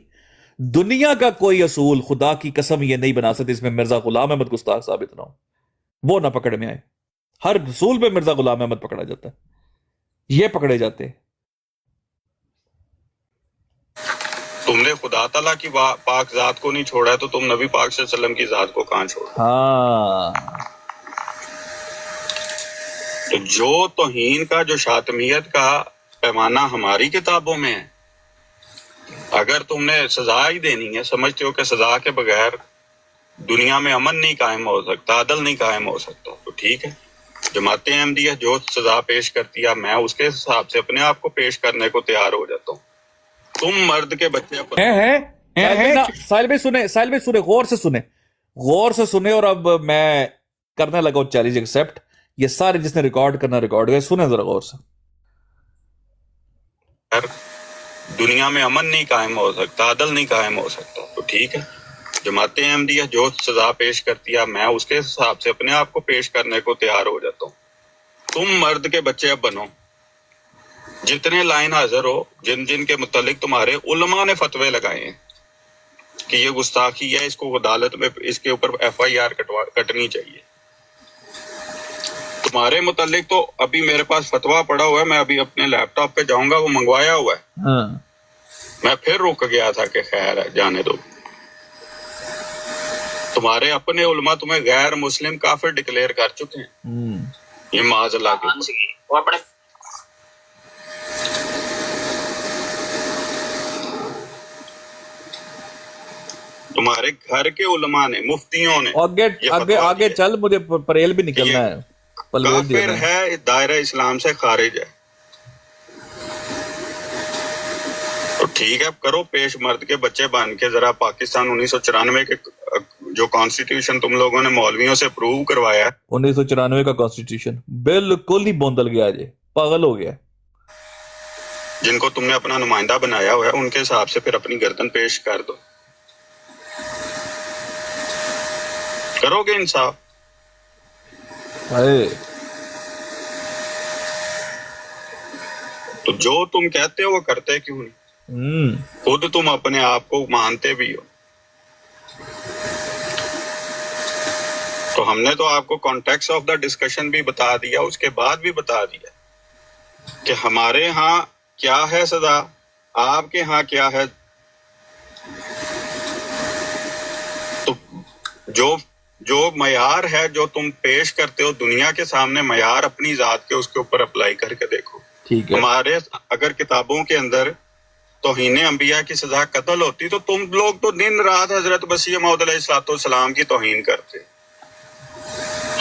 دنیا کا کوئی اصول خدا کی قسم یہ نہیں بنا سکتے اس میں مرزا غلام احمد گستاخ ثابت نہ ہو، وہ نہ پکڑ میں آئے. ہر اصول پہ مرزا غلام احمد پکڑا جاتا ہے، یہ پکڑے جاتے ہیں. تم نے خدا تعالیٰ کی پاک ذات کو نہیں چھوڑا ہے تو تم نبی پاک صلی اللہ علیہ وسلم کی ذات کو کہاں چھوڑا؟ ہاں، تو جو توہین کا، جو شاطمیت کا پیمانہ ہماری کتابوں میں ہے، اگر تم نے سزا ہی دینی ہے، سمجھتے ہو کہ سزا کے بغیر دنیا میں امن نہیں قائم ہو سکتا، عدل نہیں قائم ہو سکتا، تو ٹھیک ہے، جماعت احمدیہ جو سزا پیش کرتی ہے میں اس کے حساب سے اپنے آپ کو پیش کرنے کو تیار ہو جاتا ہوں. تم مرد کے بچے ساحل بھائی سنے، غور سے سنے. اور اب میں کرنے لگا ہوں چیلنج ایکسپٹ. یہ سارے جس نے ریکارڈ کرنا ریکارڈ کرے، سنیں ذرا غور سے. دنیا میں امن نہیں قائم ہو سکتا، عدل نہیں قائم ہو سکتا، تو ٹھیک ہے، جماعت احمدیہ جو سزا پیش کرتی ہے میں اس کے حساب سے اپنے آپ کو پیش کرنے کو تیار ہو جاتا ہوں. تم مرد کے بچے اب بنو، جتنے لائن حاضر ہو، جن کے متعلق تمہارے علماء نے فتوے لگائے ہیں کہ یہ گستاخی ہے، اس کو عدالت میں اس کے اوپر FIR کٹنی چاہیے. تمہارے متعلق تو ابھی میرے پاس فتویٰ پڑا ہوا ہے، میں ابھی اپنے لیپ ٹاپ پہ جاؤں گا، وہ منگوایا ہوا ہے. میں پھر رک گیا تھا کہ خیر ہے جانے دو. تمہارے اپنے علماء تمہیں غیر مسلم کافر ڈکلیئر کر چکے ہیں. یہ معاذ اللہ کے تمہارے گھر کے علماء نے، مفتیوں نے آگے چل، مجھے پریل بھی نکلنا ہے. کافر ہے، دائرہ اسلام سے خارج ہے. تو ٹھیک ہے، کرو پیش مرد کے بچے بن کے ذرا پاکستان 1994 کے جو کانسٹیٹیوشن تم لوگوں نے مولویوں سے اپروو کروایا ہے، 1994 کا کانسٹیٹیوشن بالکل ہی بوندل گیا، جی پاگل ہو گیا. جن کو تم نے اپنا نمائندہ بنایا ہوا ہے، ان کے حساب سے پھر اپنی گردن پیش کر دو. کرو گے انصاف؟ تو جو تم کہتے ہو وہ کرتے کیوں نہیں؟ خود تم اپنے آپ کو مانتے بھی ہو. تو ہم نے تو آپ کو کانٹیکس آف دا ڈسکشن بھی بتا دیا، اس کے بعد بھی بتا دیا کہ ہمارے ہاں کیا ہے سزا، آپ کے ہاں کیا ہے. تو جو معیار ہے جو تم پیش کرتے ہو دنیا کے سامنے، معیار اپنی ذات کے اس کے اوپر اپلائی کر کے دیکھو. ہمارے اگر کتابوں کے اندر توہین انبیاء کی سزا قتل ہوتی تو تم لوگ تو دن رات حضرت مسیح موعود علیہ الصلوۃ والسلام کی توہین کرتے.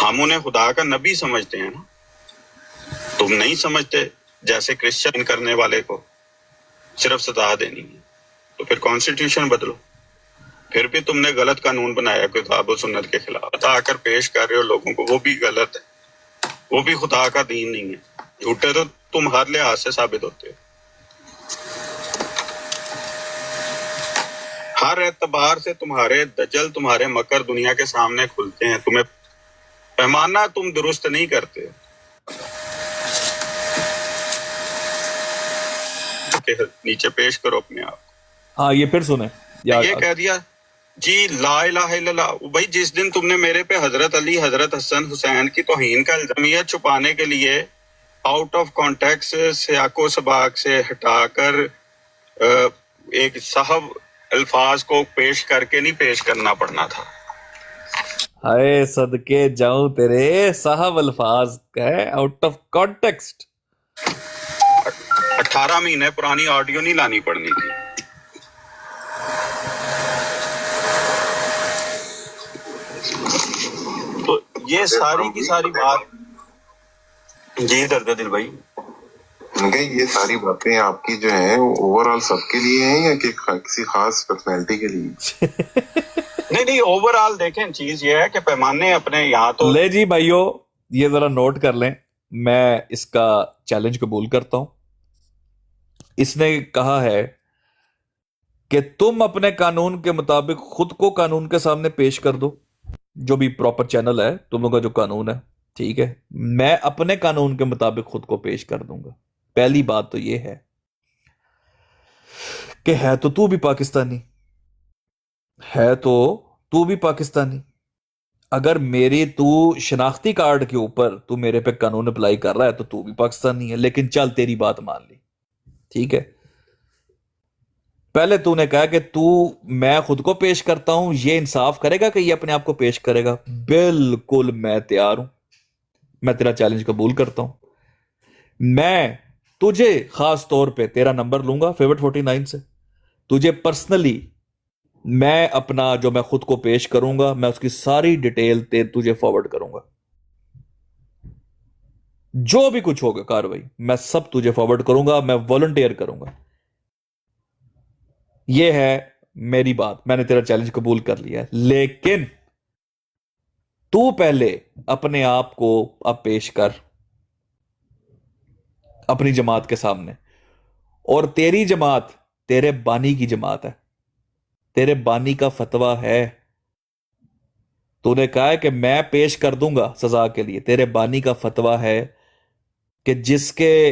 ہم انہیں خدا کا نبی سمجھتے ہیں نا، تم نہیں سمجھتے. جیسے کرسچن کرنے والے کو صرف سزا دینی ہے، تو پھر کانسٹیٹیوشن بدلو. پھر بھی تم نے غلط قانون بنایا کتاب و سنت کے خلاف، بتا کر پیش کر رہے ہو لوگوں کو، وہ بھی غلط ہے، وہ بھی خدا کا دین نہیں ہے. جھوٹے تو تم ہر لحاظ سے ثابت ہوتے ہو، ہر اعتبار سے تمہارے دجل، تمہارے مکر دنیا کے سامنے کھلتے ہیں. تمہیں پیمانہ تم درست نہیں کرتے کہ نیچے پیش کرو اپنے آپ. ہاں یہ پھر سنیں، یہ کہہ دیا جی لا الہ الا اللہ. بھائی جس دن تم نے میرے پہ حضرت علی، حضرت حسن، حسین کی توہین کا الزامیت چھپانے کے لیے آؤٹ آف کانٹیکس، سیاق و سباق سے ہٹا کر ایک صاحب अल्फाज को पेश करके नहीं पेश करना पड़ना था। हाय सदके जाऊं तेरे साहब, अल्फाज है आउट ऑफ कॉन्टेक्स्ट। 18 महीने पुरानी ऑडियो नहीं लानी पड़नी थी। तो ये सारी की सारी बात, जी दर्द दिल भाई, ये सारी बातें आपकी जो है ओवरऑल सबके लिए हैं या किसी खास पर्सनैलिटी के लिए? नहीं ओवरऑल देखें, चीज ये है कि पैमाने अपने यहाँ तो ले जी भाइयों, ये जरा नोट कर लें, मैं इसका चैलेंज कबूल करता हूं। इसने कहा है कि तुम अपने कानून के मुताबिक खुद को कानून के सामने पेश कर दो, जो भी प्रॉपर चैनल है, तुम लोगों का जो कानून है, ठीक है, मैं अपने कानून के मुताबिक खुद को पेश कर दूंगा। पहली बात तो ये है कि है तो तू भी पाकिस्तानी, है तो तू भी पाकिस्तानी। अगर मेरी तू शनाख्ती कार्ड के ऊपर तू मेरे पे कानून अप्लाई कर रहा है तो तू भी पाकिस्तानी है। लेकिन चल तेरी बात मान ली, ठीक है, पहले तूने कहा कि तू मैं खुद को पेश करता हूं, ये इंसाफ करेगा कि ये अपने आप को पेश करेगा? बिल्कुल मैं तैयार हूं, मैं तेरा चैलेंज कबूल करता हूं। मैं तुझे खास तौर पे तेरा नंबर लूंगा फेवरेट 49 से, तुझे पर्सनली मैं अपना जो मैं खुद को पेश करूंगा, मैं उसकी सारी डिटेल तुझे फॉरवर्ड करूंगा। जो भी कुछ होगा कार्रवाई मैं सब तुझे फॉरवर्ड करूंगा, मैं वॉलंटियर करूंगा। यह है मेरी बात, मैंने तेरा चैलेंज कबूल कर लिया है। लेकिन तू पहले अपने आप को अब पेश कर अपनी जमात के सामने, और तेरी जमात तेरे बानी की जमात है, तेरे बानी का फतवा है। तूने कहा है कि मैं पेश कर दूंगा सजा के लिए, तेरे बानी का फतवा है कि जिसके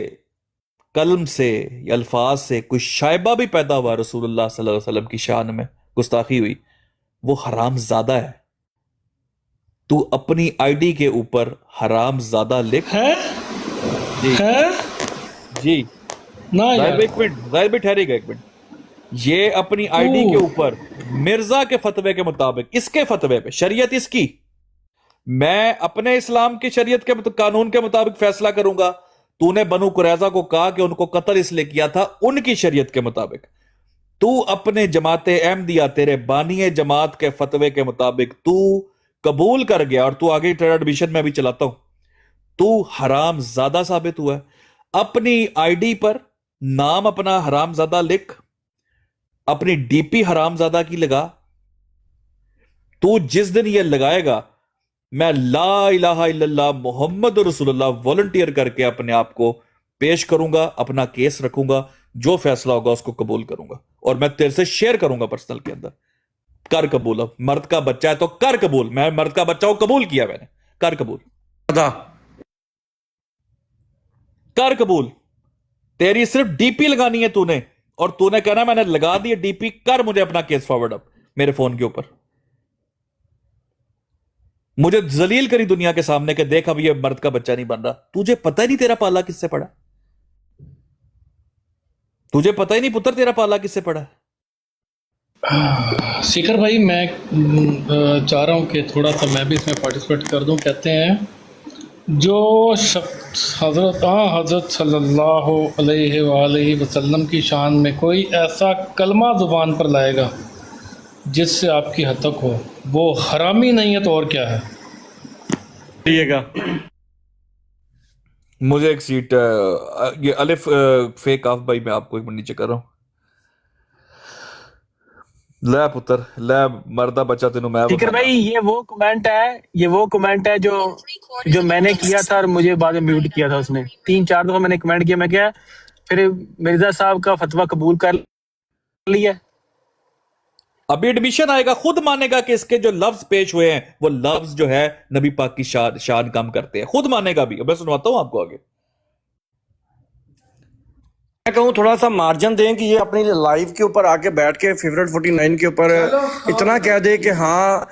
कलम से या अल्फाज से कोई शायबा भी पैदा हुआ रसूलुल्लाह सल्लल्लाहु अलैहि वसल्लम की शान में गुस्ताखी हुई, वो हराम ज्यादा है। तू अपनी आईडी के ऊपर हराम ज्यादा लिख। है जी है जी ना यार, एक मिनट, जाहिर भी ठहरेगा एक मिनट। ये अपनी आईडी के ऊपर मिर्जा के फतवे के मुताबिक, इसके फतवे पे, शरीयत इसकी, मैं अपने इस्लाम की शरीयत के कानून के मुताबिक फैसला करूंगा। तूने बनु कुरैजा को कहा कि उनको कत्ल इसलिए किया था उनकी शरीयत के मुताबिक। तू अपने जमात अहमदिया, तेरे बानी जमात के फतवे के मुताबिक तू कबूल कर गया, और तू आगे ट्रेड एडमिशन में भी चलाता हूं, तू हराम ज्यादा साबित हुआ है। अपनी आईडी पर नाम अपना हराम ज्यादा लिख, अपनी डीपी हराम ज्यादा की लगा। तू जिस दिन ये लगाएगा, मैं ला इलाहा इल्लल्लाह मोहम्मद रसूलुल्लाह वॉलंटियर करके अपने आप को पेश करूंगा, अपना केस रखूंगा, जो फैसला होगा उसको कबूल करूंगा, और मैं तेरे से शेयर करूंगा पर्सनल के अंदर। कर कबूल, अब मर्द का बच्चा है तो कर कबूल। मैं मर्द का बच्चा हूं, कबूल किया मैंने, कर कबूल, कर कबूल। तेरी सिर्फ डीपी लगानी है तूने, और तूने कहना मैंने लगा दी डीपी, कर मुझे अपना केस फॉरवर्ड अब मेरे फोन के ऊपर। मुझे जलील करी दुनिया के सामने कि देख अब ये मर्द का बच्चा नहीं बन रहा। तुझे पता ही नहीं तेरा पाला किससे पड़ा, तुझे पता ही नहीं पुत्र तेरा पाला किससे पड़ा। सीकर भाई मैं चाह रहा हूँ कि थोड़ा सा मैं भी इसमें पार्टिसिपेट कर दूँ। कहते हैं जो शख्स हज़रत सल्लल्लाहु अलैहि वसल्लम की शान में कोई ऐसा कलमा ज़ुबान पर लाएगा जिससे आपकी हतक हो, वो हरामी नहीं है तो और क्या है। मुझे एक सीट ये अलिफ फेक ऑफ भाई, मैं आपको एक मिनट नीचे कर रहा हूं। ले पुत्र ले, मर्दा बच्चा तेनों मैं फिक्र भाई, ये वो कमेंट है जो मैंने किया था और मुझे बाद में म्यूट किया था उसने। 3-4 दफा मैंने कमेंट किया, मैं क्या फिर मिर्जा साहब का फतवा कबूल कर लिया। अभी एडमिशन आएगा, खुद मानेगा कि इसके जो लफ्ज पेश हुए हैं वो लफ्ज जो है नबी पाक की शान कम करते हैं, खुद मानेगा भी। मैं सुनवाता हूं आपको आगे। मैं कहूँ थोड़ा सा मार्जिन दें कि ये अपनी लाइव के ऊपर आके बैठ के फेवरेट 49 के ऊपर इतना कह दे कि हाँ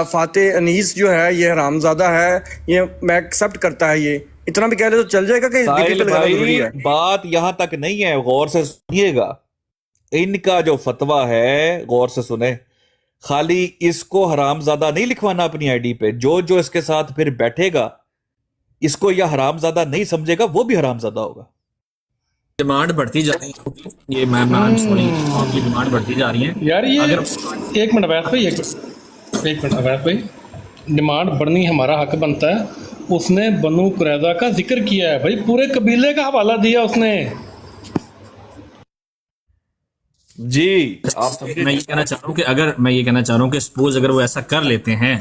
फातेह अनीस जो है ये हरामजादा है, ये मैं एक्सेप्ट करता है, ये इतना भी कह दे तो चल जाएगा कि साहिल भाई बात यहां तक नहीं है, गौर से सुनिएगा। इनका जो फतवा है गौर से सुने, खाली इसको हरामजादा नहीं लिखवाना अपनी आईडी पे, जो जो इसके साथ फिर बैठेगा इसको या हरामजादा नहीं समझेगा वो भी हरामजादा होगा। डिमांड बढ़ती जा रही है, ये मैं सुनी आपकी डिमांड बढ़ती जा रही है यार ये अगर एक मिनट अवैध भाई, एक मिनट अवैध भाई, डिमांड बढ़नी हमारा हक बनता है। उसने बनु कुरैजा का जिक्र किया है भाई, पूरे कबीले का हवाला दिया उसने। जी आप मैं ये कहना चाह रहा हूँ कि अगर मैं ये कहना चाह रहा हूँ कि सपोज अगर वो ऐसा कर लेते हैं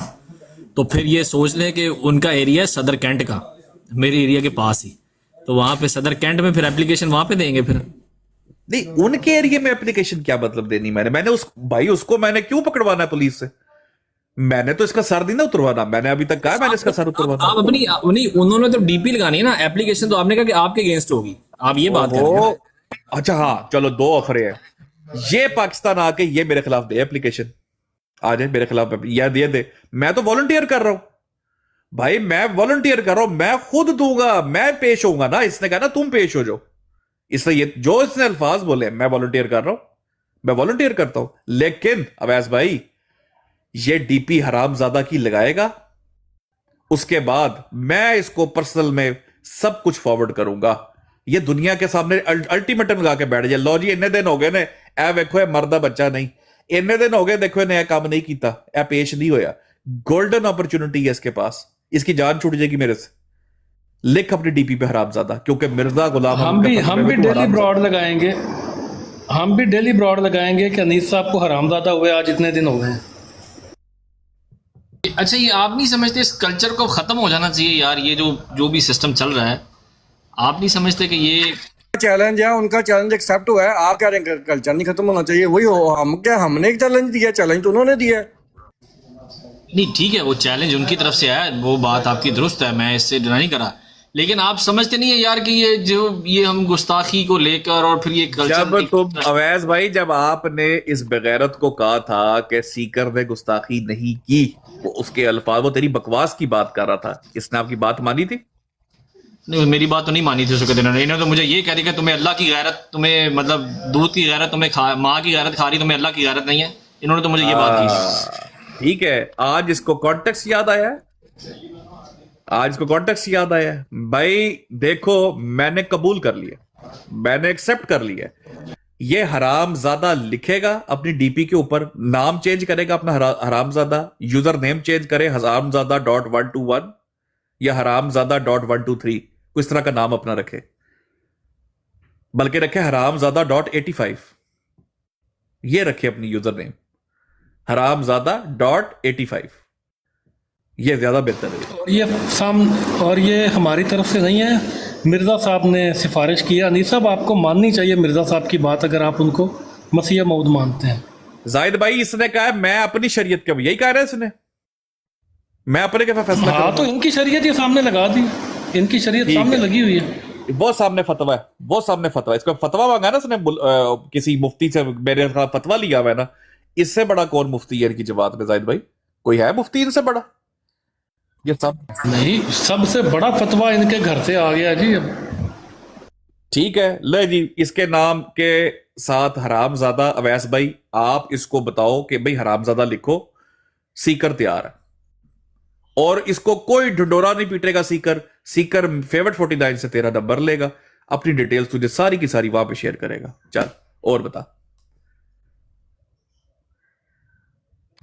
तो फिर ये सोच लें कि उनका एरिया है सदर कैंट का, मेरे एरिया के पास ही, तो वहां पे सदर कैंट में फिर एप्लीकेशन वहां पे देंगे। फिर नहीं, उनके एरिया में एप्लीकेशन क्या मतलब देनी, मैंने उस भाई उसको मैंने क्यों पकड़वाना है पुलिस से? मैंने तो इसका सर नहीं ना उतरवाना, मैंने अभी तक कहा मैंने इसका सर उतरवाना। आप अपनी नहीं, उन्होंने तो डीपी लगानी है ना, एप्लीकेशन तो आपने कहा कि आपके अगेंस्ट होगी, आप ये बात कर रहे हैं। अच्छा हाँ चलो, दो ऑफर है, ये पाकिस्तान आके ये मेरे खिलाफ दे एप्लीकेशन, आ जाए मेरे खिलाफ या दे, मैं तो वॉलंटियर कर रहा हूं भाई, मैं वॉलंटियर कर रहा हूं, मैं खुद दूंगा, मैं पेश होऊंगा ना। इसने कहा ना तुम पेश हो जाओ, इसलिए ये जो इसने अल्फाज बोले, मैं वॉलंटियर कर रहा हूं, मैं वॉलंटियर करता हूं। लेकिन अवैस भाई ये डीपी हरामजादा की लगाएगा, उसके बाद मैं इसको पर्सनल में सब कुछ फॉरवर्ड करूंगा, ये दुनिया के सामने अल्टीमेटम लगा के बैठ जाए, लो जी इन्ने दिन हो गए ने ए वेखो ए मरदा बच्चा नहीं, इन्ने दिन हो गए देखो इन्हें काम नहीं किया, ए पेश नहीं होया, गोल्डन अपॉर्चुनिटी है इसके पास, इसकी जान छूट जाएगी मेरे से। लिख अपनी डीपी पे हरामजादा, क्योंकि मिर्जा गुलाम हम भी डेली ब्रॉड लगाएंगे, हम भी डेली ब्रॉड लगाएंगे कि अनीस साहब को हरामजादा हुए आज इतने दिन हो गए हैं। अच्छा, ये आप नहीं समझते इस कल्चर को खत्म हो जाना चाहिए यार, ये जो भी सिस्टम चल रहा है, आप नहीं समझते कि ये चैलेंज है, उनका चैलेंज एक्सेप्ट हुआ है, आप कह रहे हैं कल्चर नहीं खत्म होना चाहिए? वही हम क्या, हमने एक चैलेंज दिया, चैलेंज तो उन्होंने दिया है। नहीं ठीक है, वो चैलेंज उनकी तरफ से आया, वो बात आपकी दुरुस्त है, मैं इससे डिनाई नहीं करा, लेकिन आप समझते नहीं है यार कि ये हम गुस्ताखी को लेकर और फिर ये जब तुम अवैस भाई, जब आपने इस बेगैरत को कहा था कि सीकर ने गुस्ताखी नहीं की, वो उसके अल्फाज, वो तेरी बकवास की बात कर रहा था, इसने आपकी बात मानी थी? नहीं, मेरी बात तो नहीं मानी थी उसके दिन, इन्होंने तो मुझे ये कह रही कि तुम्हें अल्लाह की गैरत, तुम्हें मतलब दूध की गैरत, तुम्हें माँ की गैरत खा रही, तुम्हें अल्लाह की गैरत नहीं है, इन्होंने तो मुझे ये बात की। ठीक है, आज इसको कॉन्टेक्स्ट याद आया है, आज इसको कॉन्टेक्स्ट याद आया है भाई। देखो मैंने कबूल कर लिया, मैंने एक्सेप्ट कर लिया, ये हरामजादा लिखेगा अपनी डीपी के ऊपर, नाम चेंज करेगा अपना हरामजादा, यूजर नेम चेंज करे हरामजादा.121 या हरामजादा.123, कुछ तरह का नाम अपना रखे, बल्कि रखे हरामजादा.85, ये रखे अपनी यूजर नेम हरामजादा.85, ये ज्यादा बेहतर है। और ये हमारी तरफ से नहीं है, मिर्ज़ा साहब ने सिफारिश किया। अनीस साहब आपको माननी चाहिए मिर्ज़ा साहब की बात, अगर आप उनको मसीह मौद मानते हैं। जाहिद भाई इसने कहा है मैं अपनी शरीयत का, यही कह रहा है इसने, मैं अपने के फैसला। हाँ तो इनकी शरीयत ये सामने लगा दी, इनकी शरीयत सामने लगी हुई है, वो सामने फतवा है, वो सामने फतवा है, इसको फतवा मांगा ना इसने, किसी मुफ्ती से मेरे खिलाफ फतवा लिया हुआ है ना, इससे बड़ा कौन मुफ्ती है इनकी जमात में? जाहिद भाई कोई है मुफ्ती इनसे बड़ा? ये सब नहीं, सबसे बड़ा फतवा इनके घर से आ गया जी। अब ठीक है, ले जी, इसके नाम के साथ हरामजादा। अवैस भाई आप इसको बताओ कि भाई हरामजादा लिखो, सीकर तैयार है, और इसको कोई ढिंडोरा नहीं पीटेगा। सीकर फेवरेट 49 से तेरा नंबर लेगा, अपनी डिटेल्स तुझे सारी की सारी वहां पे शेयर करेगा। चल और बता।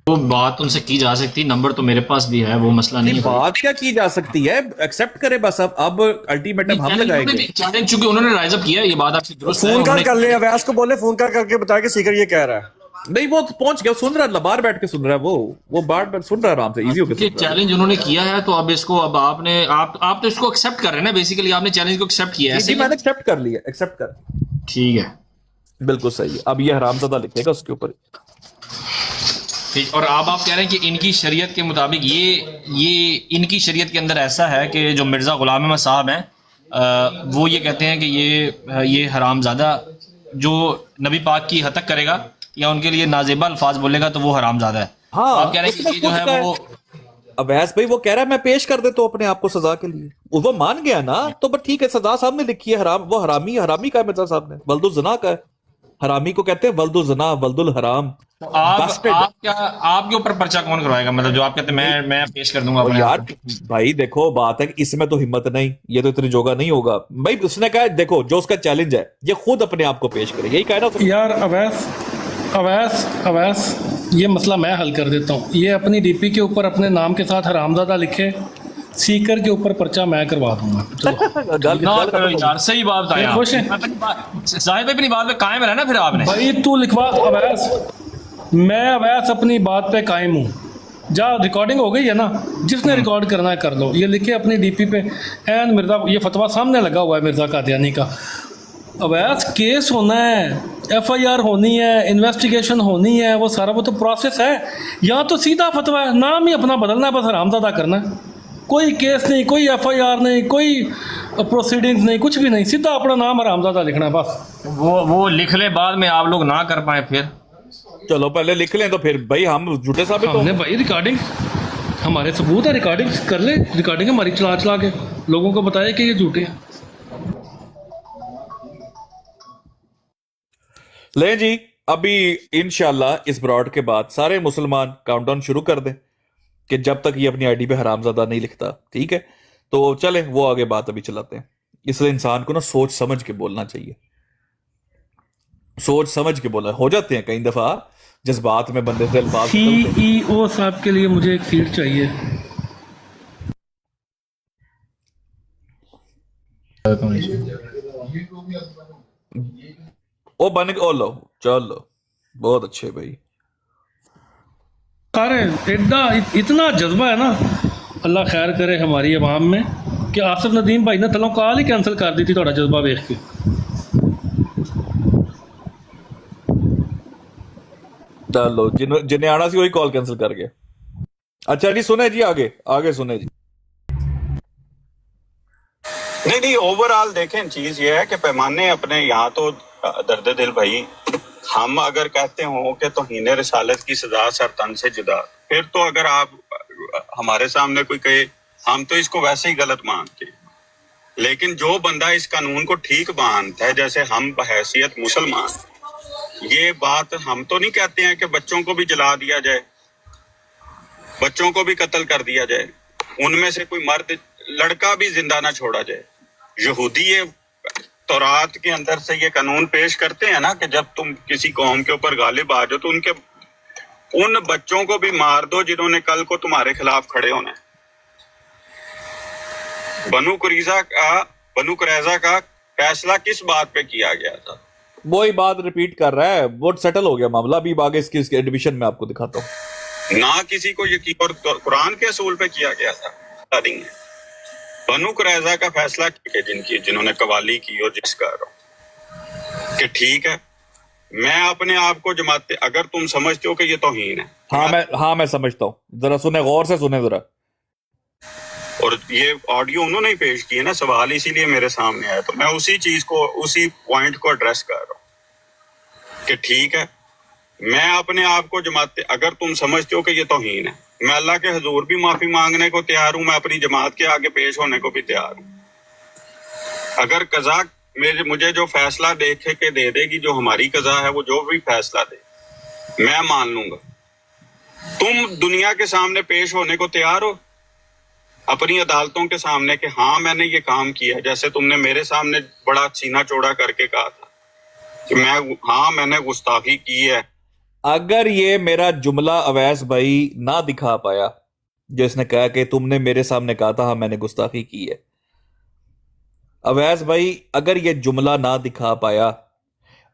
वो बात उनसे की जा सकती, नंबर तो मेरे पास भी है, वो मसला नहीं है। बात क्या की जा सकती है, एक्सेप्ट करे बस। अब अल्टीमेटम हम लगाएंगे, चैलेंज चूंकि उन्होंने राइज अप किया, ये बात आपकी दुरुस्त है। फोन कॉल कर ले, अवैस को बोले फोन कॉल करके बता के सीकर ये कह रहा है। नहीं वो तो पहुंच गया, सुन रहा है, बाहर बैठ के सुन रहा है, वो बाहर सुन रहा है आराम से, इजी होके। चैलेंज उन्होंने किया है तो अब इसको, अब आपने आप तो इसको एक्सेप्ट कर रहे हैं ना, बेसिकली आपने चैलेंज को एक्सेप्ट किया है। मैंने एक्सेप्ट कर लिया, एक्सेप्ट कर, ठीक है, बिल्कुल सही है। अब ये हरामजादा लिखेगा उसके ऊपर, ठीक। और आप कह रहे हैं कि इनकी शरीयत के मुताबिक ये इनकी शरीयत के अंदर ऐसा है कि जो मिर्ज़ा गुलाम अहमद साहब हैं वो ये कहते हैं कि ये हरामजादा जो नबी पाक की हतक करेगा या उनके लिए नाजेबा अल्फाज बोलेगा तो वो हरामजादा है। हाँ, आप कह रहे हैं कि ये जो है वो अवैस भाई वो कह रहा है मैं पेश कर देता हूं अपने आप को सजा के लिए, वो मान गया ना, तो बस ठीक है, सजा साहब ने लिखी है, वो हरामी का है मिर्जा साहब ने, बल्दुज़ना का है, हरामी को कहते हैं वल्दुल जना वल्दुल हराम। आप आपके ऊपर पर्चा कौन करवाएगा? मतलब जो आप कहते हैं मैं पेश कर दूंगा और अपने यार आप को। भाई देखो बात है कि इसमें तो हिम्मत नहीं, ये तो इतनी जोगा नहीं होगा भाई। उसने कहा देखो जो उसका चैलेंज है ये खुद अपने आप को पेश करे, यही कहा ना उसने। यार अवैस ये मसला मैं हल कर देता हूँ। ये अपनी डीपी के ऊपर अपने नाम के साथ हरामजादा लिखे, सीकर के ऊपर पर्चा मैं करवा दूंगा। चलो गल ना गल करो यार, सही बात बताया। खुश हैं? जाहिद भाई अपनी बात पे कायम रहना फिर आपने। भाई तू लिखवा अवैस, मैं अवैस अपनी बात पे कायम हूँ। जा रिकॉर्डिंग हो गई है ना, जिसने रिकॉर्ड करना है कर लो। ये लिखे अपनी डीपी पे एन मिर्जा, ये फतवा सामने लगा हुआ है मिर्जा कादियानी का। अवैस केस होना है, एफआईआर होनी है, इन्वेस्टिगेशन होनी है, वो सारा वो तो प्रोसेस है। यहाँ तो सीधा फतवा है, नाम ही अपना बदलना है, बस हरामजादा करना है। कोई केस नहीं, कोई एफआईआर नहीं, कोई प्रोसीडिंग्स नहीं, कुछ भी नहीं, सीधा अपना नाम हरामजादा लिखना है बस। वो लिख ले, बाद में आप लोग ना कर पाए फिर। चलो पहले लिख लें तो फिर भाई हम झूठे साबित हमने होंगे। भाई रिकॉर्डिंग, हमारे सबूत है, रिकॉर्डिंग कर ले, रिकॉर्डिंग हमारी चला चला के लोगों को बताया कि ये झूठे हैं। ले जी, अभी इंशाल्लाह इस ब्रॉड के बाद सारे मुसलमान काउंटडाउन शुरू कर दें कि जब तक ये अपनी आईडी पे हरामजादा नहीं लिखता, ठीक है। तो चले वो आगे बात अभी चलाते हैं। इसलिए इंसान को ना सोच समझ के बोलना चाहिए, सोच समझ के बोलना। हो जाते हैं कई दफा जज्बात में बंदे से अल्फाज निकलते हैं। सीईओ साहब के लिए मुझे एक सीट चाहिए। ओ बन ओ लो, चलो बहुत अच्छे भाई। सारे एडा इतना जज्बा है ना, अल्लाह खैर करे हमारी आवाम में, कि आसिफ नदीम भाई ने तलों कॉल ही कैंसिल कर दी थी थोड़ा जज्बा देख के। चलो जिन्हें आना सी वही कॉल कैंसिल कर गए। अच्छा जी सुने जी, आगे आगे सुने जी। नहीं ओवरऑल देखें, चीज ये है कि पैमाने अपने यहाँ तो दर्द दिल भाई, हम अगर कहते हो कि तौहीन रिसालत की सजा सरतन से जुदा, फिर तो अगर आप हमारे सामने कोई कहे हम तो इसको वैसे ही गलत मानते हैं। लेकिन जो बंदा इस कानून को ठीक मानता है, जैसे हम बहैसियत मुसलमान, ये बात हम तो नहीं कहते हैं कि बच्चों को भी जला दिया जाए, बच्चों को भी कत्ल कर दिया जाए, उनमें से कोई मर्द लड़का भी जिंदा ना छोड़ा जाए। यहूदी ये तौरात के अंदर से ये कानून पेश करते हैं ना कि जब तुम किसी कौम के ऊपर गालिब आ जाओ तो उनके उन बच्चों को भी मार दो जिन्होंने कल को तुम्हारे खिलाफ खड़े होना है। बनु कुरैजा का फैसला किस बात पे किया गया था? वही बात रिपीट कर रहा है, वो सेटल हो गया मामला। अभी आगे इसकी एडमिशन में आपको दिखाता हूँ। ना किसी को यकीन, और कुरान के असूल पे किया गया था। बनु कुरैजा का फैसला जिनकी जिन्होंने कवाली की और जिस कर रहा हूं कि ठीक है, मैं अपने आप को जमाते, अगर तुम समझते हो कि ये तौहीन है। हाँ मैं समझता हूँ, जरा सुने, गौर से सुने जरा। और ये ऑडियो उन्होंने ही पेश की है ना, सवाल इसीलिए मेरे सामने आया, तो मैं उसी चीज को, उसी पॉइंट को एड्रेस कर रहा हूँ कि ठीक है, मैं अपने आप को जमाते, अगर तुम समझते हो कि ये तौहीन है, मैं अल्लाह के हुजूर भी माफी मांगने को तैयार हूं, मैं अपनी जमात के आगे पेश होने को भी तैयार हूं। अगर कज़ा मुझे जो फैसला देखे के दे देगी, जो हमारी कज़ा है, वो जो भी फैसला दे मैं मान लूंगा। तुम दुनिया के सामने पेश होने को तैयार हो अपनी अदालतों के सामने कि हाँ मैंने ये काम किया, जैसे तुमने मेरे सामने बड़ा सीना चौड़ा करके कहा था कि मैंने गुस्ताखी की है। अगर ये मेरा जुमला अवैस भाई ना दिखा पाया, जिसने कहा कि तुमने मेरे सामने कहा था हाँ मैंने गुस्ताखी की है, अवैस भाई अगर ये जुमला ना दिखा पाया,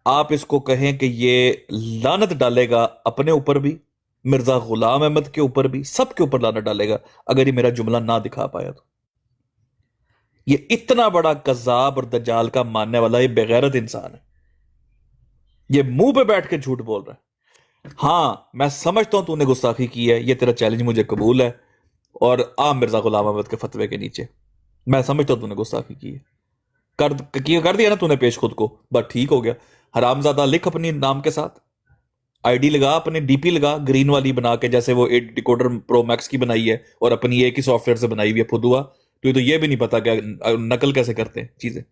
आप इसको कहें कि ये लानत डालेगा अपने ऊपर भी, मिर्जा गुलाम अहमद के ऊपर भी, सबके ऊपर लानत डालेगा अगर ये मेरा जुमला ना दिखा पाया तो। ये इतना बड़ा कज़्ज़ाब और दज्जाल का मानने वाला ये बेगैरत इंसान है, ये मुंह पे बैठ के झूठ बोल रहा है। हाँ मैं समझता हूं तूने गुस्ताखी की है, ये तेरा चैलेंज मुझे कबूल है, और मिर्जा गुलाम अहमद के फतवे के नीचे मैं समझता हूं तूने गुस्ताखी की है, कर दिया ना तूने पेश खुद को, बस ठीक हो गया। हरामजादा लिख अपनी नाम के साथ, आईडी लगा, अपने डीपी लगा ग्रीन वाली बना के, जैसे वो 8 डिकोडर प्रो मैक्स की बनाई है और अपनी एक ही सॉफ्टवेयर से बनाई हुई है फुदुआ। तो ये भी नहीं पता क्या नकल कैसे करते हैं चीजें।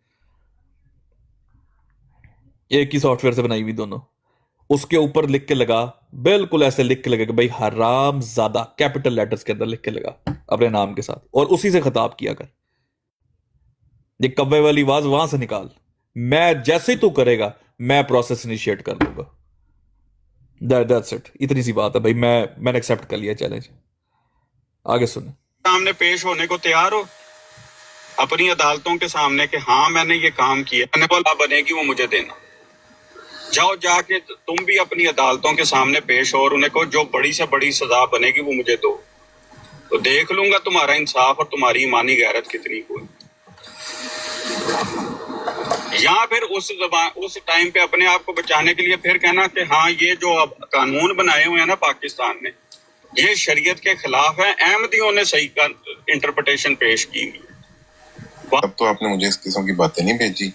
एक ही सॉफ्टवेयर से बनाई हुई दोनों, उसके ऊपर लिख के लगा, बिल्कुल ऐसे लिख के लगा कि भाई हराम ज्यादा, कैपिटल लेटर्स के अंदर लिख के लगा अपने नाम के साथ, और उसी से खिताब किया कर, ये कव्वे वाली आवाज वहां से निकाल, मैं जैसे ही तू करेगा मैं प्रोसेस इनिशिएट कर दूंगा। दैट्स इट, इतनी सी बात है भाई। मैंने एक्सेप्ट कर लिया चैलेंज। आगे सुने। सामने पेश होने को तैयार हो अपनी अदालतों के सामने कि हाँ मैंने ये काम किया, बोला बनेगी वो मुझे देना। जाओ जाके तुम भी अपनी अदालतों के सामने पेश हो और उन्हें कहो जो बड़ी से बड़ी सजा बनेगी वो मुझे दो, तो देख लूंगा तुम्हारा इंसाफ और तुम्हारी ईमानी गैरत कितनी हुई। या फिर उस टाइम पे अपने आप को बचाने के लिए फिर कहना कि हाँ ये जो अब कानून बनाए हुए हैं ना पाकिस्तान ने, ये शरीयत के खिलाफ है, अहमदियों ने सही का इंटरप्रिटेशन पेश की। अब तो आपने मुझे इस किस्म की बातें नहीं भेजी,